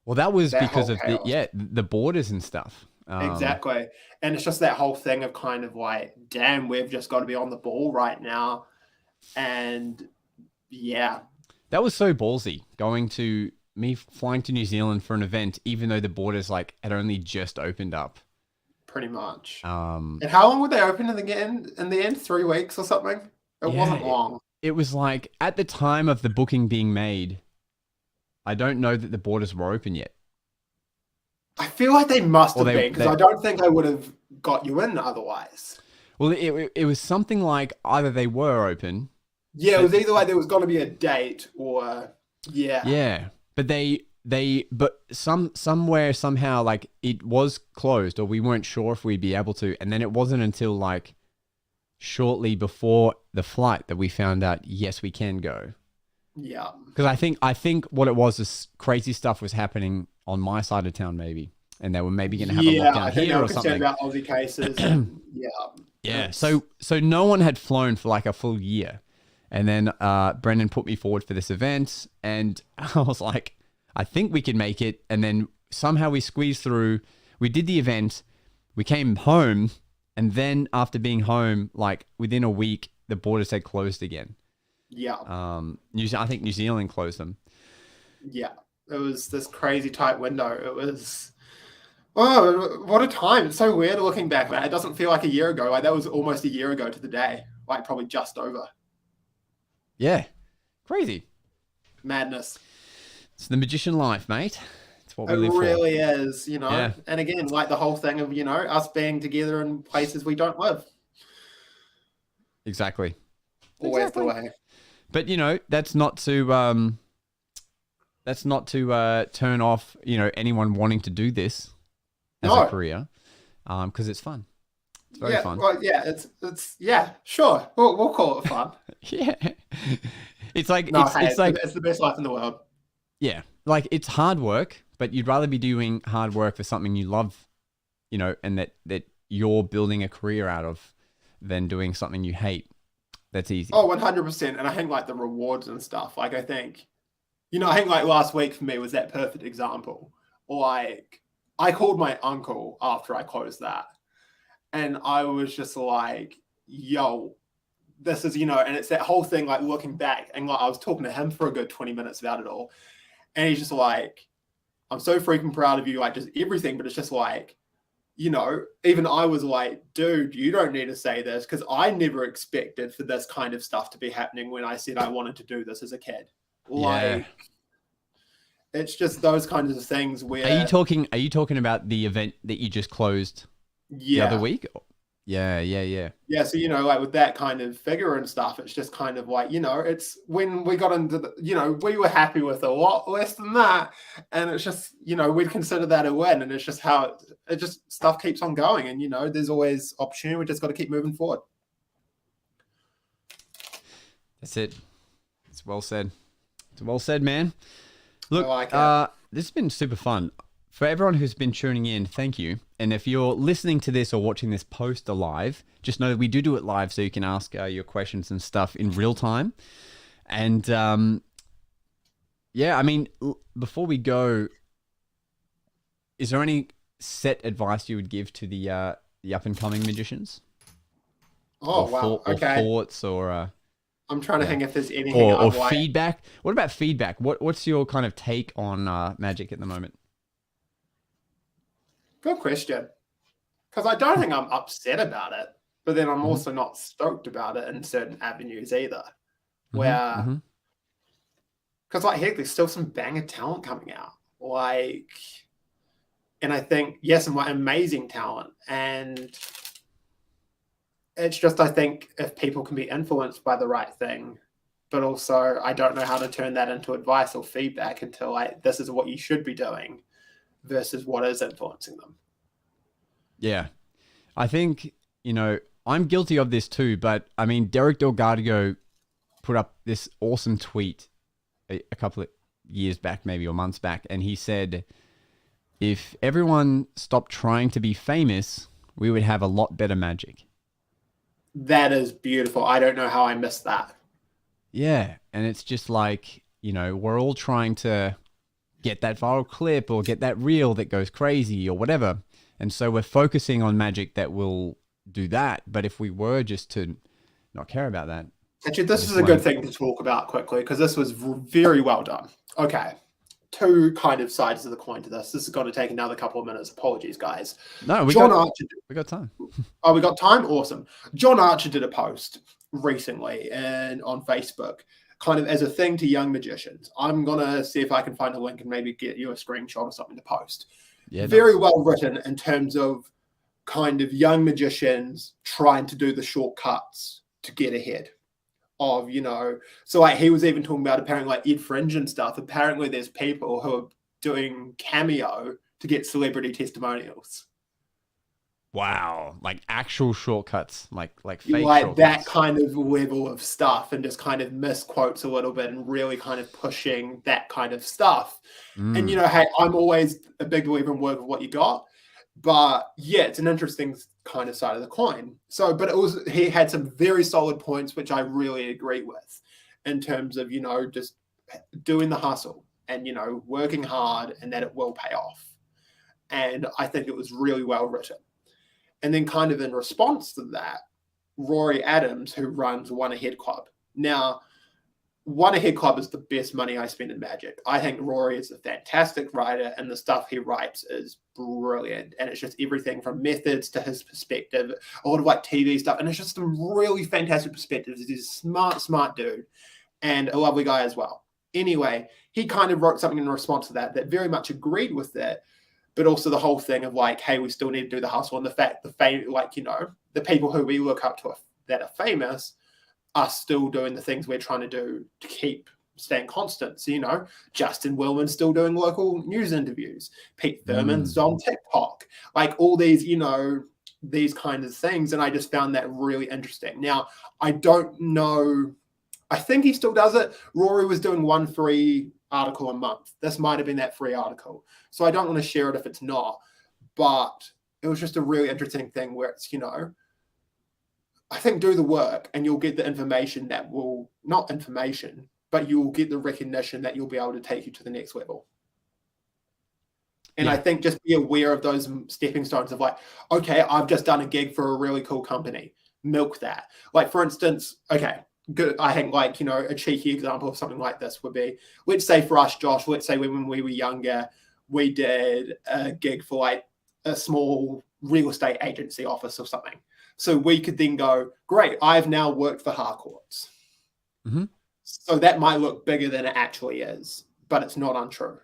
C: Well, that was because of the borders and stuff.
B: Exactly. And it's just that whole thing of kind of like, damn, we've just got to be on the ball right now. And yeah.
C: That was so ballsy, flying to New Zealand for an event, even though the borders like had only just opened up.
B: Pretty much. And how long would they open in the end? 3 weeks or something? It wasn't long.
C: It was like at the time of the booking being made, I don't know that the borders were open yet.
B: I feel like they must
C: Or
B: have been, because I don't think I would have got you in otherwise.
C: Well, it was something like either they were open.
B: Yeah, it was either like there was going to be a date or yeah.
C: Yeah, but but somewhere somehow like it was closed, or we weren't sure if we'd be able to, and then it wasn't until like shortly before the flight that we found out yes, we can go.
B: Yeah.
C: Because I think what it was is crazy stuff was happening on my side of town maybe, and they were maybe going to have a lockdown here or something.
B: About Aussie cases. Yeah.
C: Yeah. So no one had flown for like a full year. And then Brendan put me forward for this event, and I was like, I think we can make it. And then somehow we squeezed through. We did the event. We came home, and then after being home, like within a week, the borders had closed again.
B: Yeah.
C: I think New Zealand closed them.
B: Yeah. It was this crazy tight window. It was, oh, what a time. It's so weird looking back, man. It doesn't feel like a year ago. Like that was almost a year ago to the day. Like probably just over.
C: Yeah. Crazy.
B: Madness.
C: It's the magician life, mate. It's what we live
B: for. It really is, you know.
C: Yeah.
B: And again, like the whole thing of, you know, us being together in places we don't live.
C: Exactly.
B: Always the way.
C: But, you know, that's not to turn off, you know, anyone wanting to do this as a career, because it's fun. It's very fun.
B: Well, yeah, it's yeah, sure. We'll call it fun.
C: Yeah. It's like
B: it's the best life in the world.
C: Yeah. Like it's hard work, but you'd rather be doing hard work for something you love, you know, and that you're building a career out of than doing something you hate. That's easy.
B: Oh, 100%. And I think like the rewards and stuff, like I think, you know, I think like last week for me was that perfect example. Like I called my uncle after I closed that. And I was just like, yo, this is, you know, and it's that whole thing, like looking back and like I was talking to him for a good 20 minutes about it all. And he's just like, I'm so freaking proud of you, like just everything. But it's just like, you know, even I was like, dude, you don't need to say this, because I never expected for this kind of stuff to be happening when I said I wanted to do this as a kid. Like, it's just those kinds of things where...
C: Are you talking about the event that you just closed the other week? Yeah.
B: Yeah, so, you know, like with that kind of figure and stuff, it's just kind of like, you know, it's when we got into the, you know, we were happy with a lot less than that. And it's just, you know, we'd consider that a win. And it's just how it just stuff keeps on going. And, you know, there's always opportunity. We just got to keep moving forward.
C: That's it. It's well said. It's well said, man. Look, this has been super fun. For everyone who's been tuning in, thank you. And if you're listening to this or watching this post live, just know that we do it live so you can ask your questions and stuff in real time. And yeah, I mean, before we go, is there any set advice you would give to the up-and-coming magicians?
B: Oh, wow. Okay.
C: Or thoughts or...
B: I'm trying to think if there's anything
C: or feedback. What about feedback? What's your kind of take on magic at the moment?
B: Good question. Because I don't think I'm upset about it, but then I'm also not stoked about it in certain avenues either. Where, because like heck, there's still some banger talent coming out. Like, and I think, yes, some amazing talent. And it's just, I think if people can be influenced by the right thing, but also I don't know how to turn that into advice or feedback until like, this is what you should be doing versus what is influencing them.
C: Yeah. I think, you know, I'm guilty of this too, but I mean, Derek DelGaudio put up this awesome tweet a couple of years back, maybe, or months back. And he said, if everyone stopped trying to be famous, we would have a lot better magic.
B: That is beautiful. I don't know how I missed that.
C: Yeah. And it's just like, you know, we're all trying to get that viral clip or get that reel that goes crazy or whatever. And so we're focusing on magic that will do that. But if we were just to not care about that.
B: Actually, this is a good thing to talk about quickly because this was very well done. Okay. Two kind of sides of the coin to this. This is going to take another couple of minutes. Apologies, guys.
C: No, we got time.
B: Oh, we got time? Awesome. John Archer did a post recently and on Facebook, kind of as a thing to young magicians. I'm going to see if I can find a link and maybe get you a screenshot or something to post. very well written in terms of kind of young magicians trying to do the shortcuts to get ahead of, so like he was even talking about apparently like Ed Fringe and stuff. Apparently there's people who are doing Cameo to get celebrity testimonials.
C: Wow, like actual shortcuts, like fake
B: like
C: shortcuts.
B: That kind of level of stuff, and just kind of misquotes a little bit and really kind of pushing that kind of stuff. And hey, I'm always a big believer in work with what you got, but yeah, it's an interesting kind of side of the coin. So, but he had some very solid points which I really agree with, in terms of just doing the hustle and working hard, and that it will pay off. And I think it was really well written. And then kind of in response to that, Rory Adams, who runs One Ahead Club. Now, One Ahead Club is the best money I spend in Magic. I think Rory is a fantastic writer, and the stuff he writes is brilliant. And it's just everything from methods to his perspective, a lot of like TV stuff. And it's just some really fantastic perspectives. He's a smart dude, and a lovely guy as well. Anyway, he kind of wrote something in response to that very much agreed with that. But also the whole thing of like, hey, we still need to do the hustle, and the fact, the people who we look up to that are famous are still doing the things we're trying to do to keep staying constant. So, Justin Willman's still doing local news interviews. Pete Thurman's on TikTok. Like all these, these kind of things. And I just found that really interesting. Now, I don't know. I think he still does it. Rory was doing one free article a month. This might have been that free article. So I don't want to share it if it's not. But it was just a really interesting thing where it's, I think do the work and you'll get the information that will, not information, but you'll get the recognition that you'll be able to take you to the next level. And I think just be aware of those stepping stones of like, okay, I've just done a gig for a really cool company. Milk that. Like, for instance, okay, good. I think like, a cheeky example of something like this would be, let's say for us, Josh, let's say when we were younger, we did a gig for like a small real estate agency office or something. So we could then go, great, I've now worked for Harcourts.
C: Mm-hmm.
B: So that might look bigger than it actually is, but it's not untrue.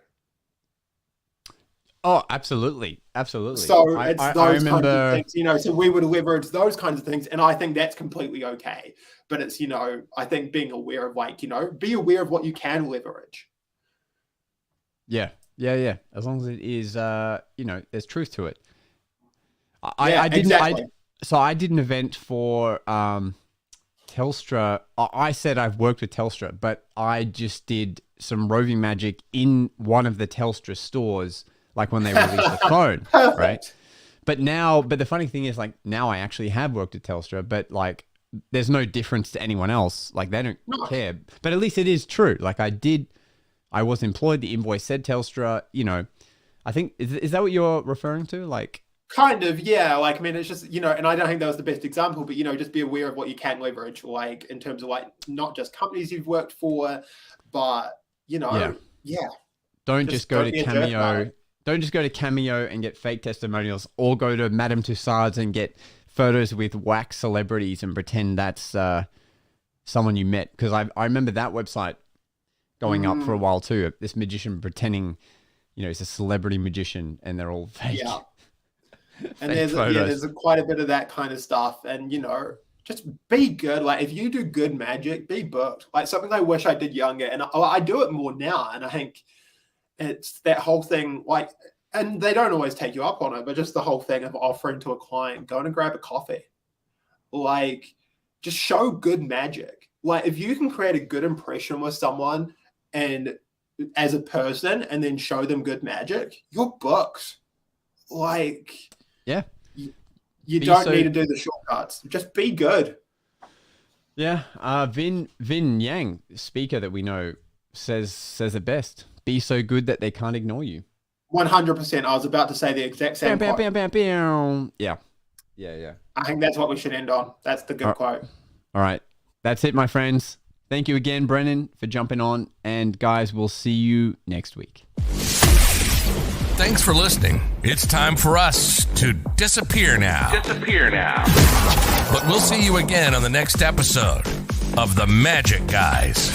C: Oh, absolutely. Absolutely.
B: So it's those
C: kinds
B: of things, so we would leverage those kinds of things. And I think that's completely okay. But it's, I think being aware of like, be aware of what you can leverage.
C: Yeah. Yeah. As long as it is, there's truth to it. I did an event for Telstra. I said I've worked with Telstra, but I just did some roving magic in one of the Telstra stores, like when they released the phone, right? But the funny thing is, like, now I actually have worked at Telstra, but like, there's no difference to anyone else. Like, they don't care. But at least it is true. Like, I was employed. The invoice said Telstra. I think is that what you're referring to? Like.
B: Kind of, yeah. Like, I mean, it's just, and I don't think that was the best example, but, just be aware of what you can leverage, like, in terms of, like, not just companies you've worked for, but, yeah.
C: Don't just go to Cameo. Don't just go to Cameo and get fake testimonials, or go to Madame Tussauds and get photos with wax celebrities and pretend that's someone you met. Because I remember that website going up for a while too. This magician pretending, he's a celebrity magician, and they're all fake.
B: Yeah. And there's quite a bit of that kind of stuff. And, just be good. Like, if you do good magic, be booked. Like, something I wish I did younger. And I do it more now. And I think it's that whole thing, like, and they don't always take you up on it, but just the whole thing of offering to a client, going and grab a coffee. Like, just show good magic. Like, if you can create a good impression with someone and as a person and then show them good magic, you're booked. Like,
C: yeah,
B: you don't need to do the shortcuts. Just be good.
C: Yeah. Vin Yang, speaker that we know, says it best. Be so good that they can't ignore you. 100%.
B: I was about to say the exact same quote.
C: Yeah.
B: I think that's what we should end on. That's the good quote.
C: All right. That's it, my friends. Thank you again, Brendan, for jumping on. And guys, we'll see you next week.
A: Thanks for listening. It's time for us to disappear now. But we'll see you again on the next episode of The Magic Guys.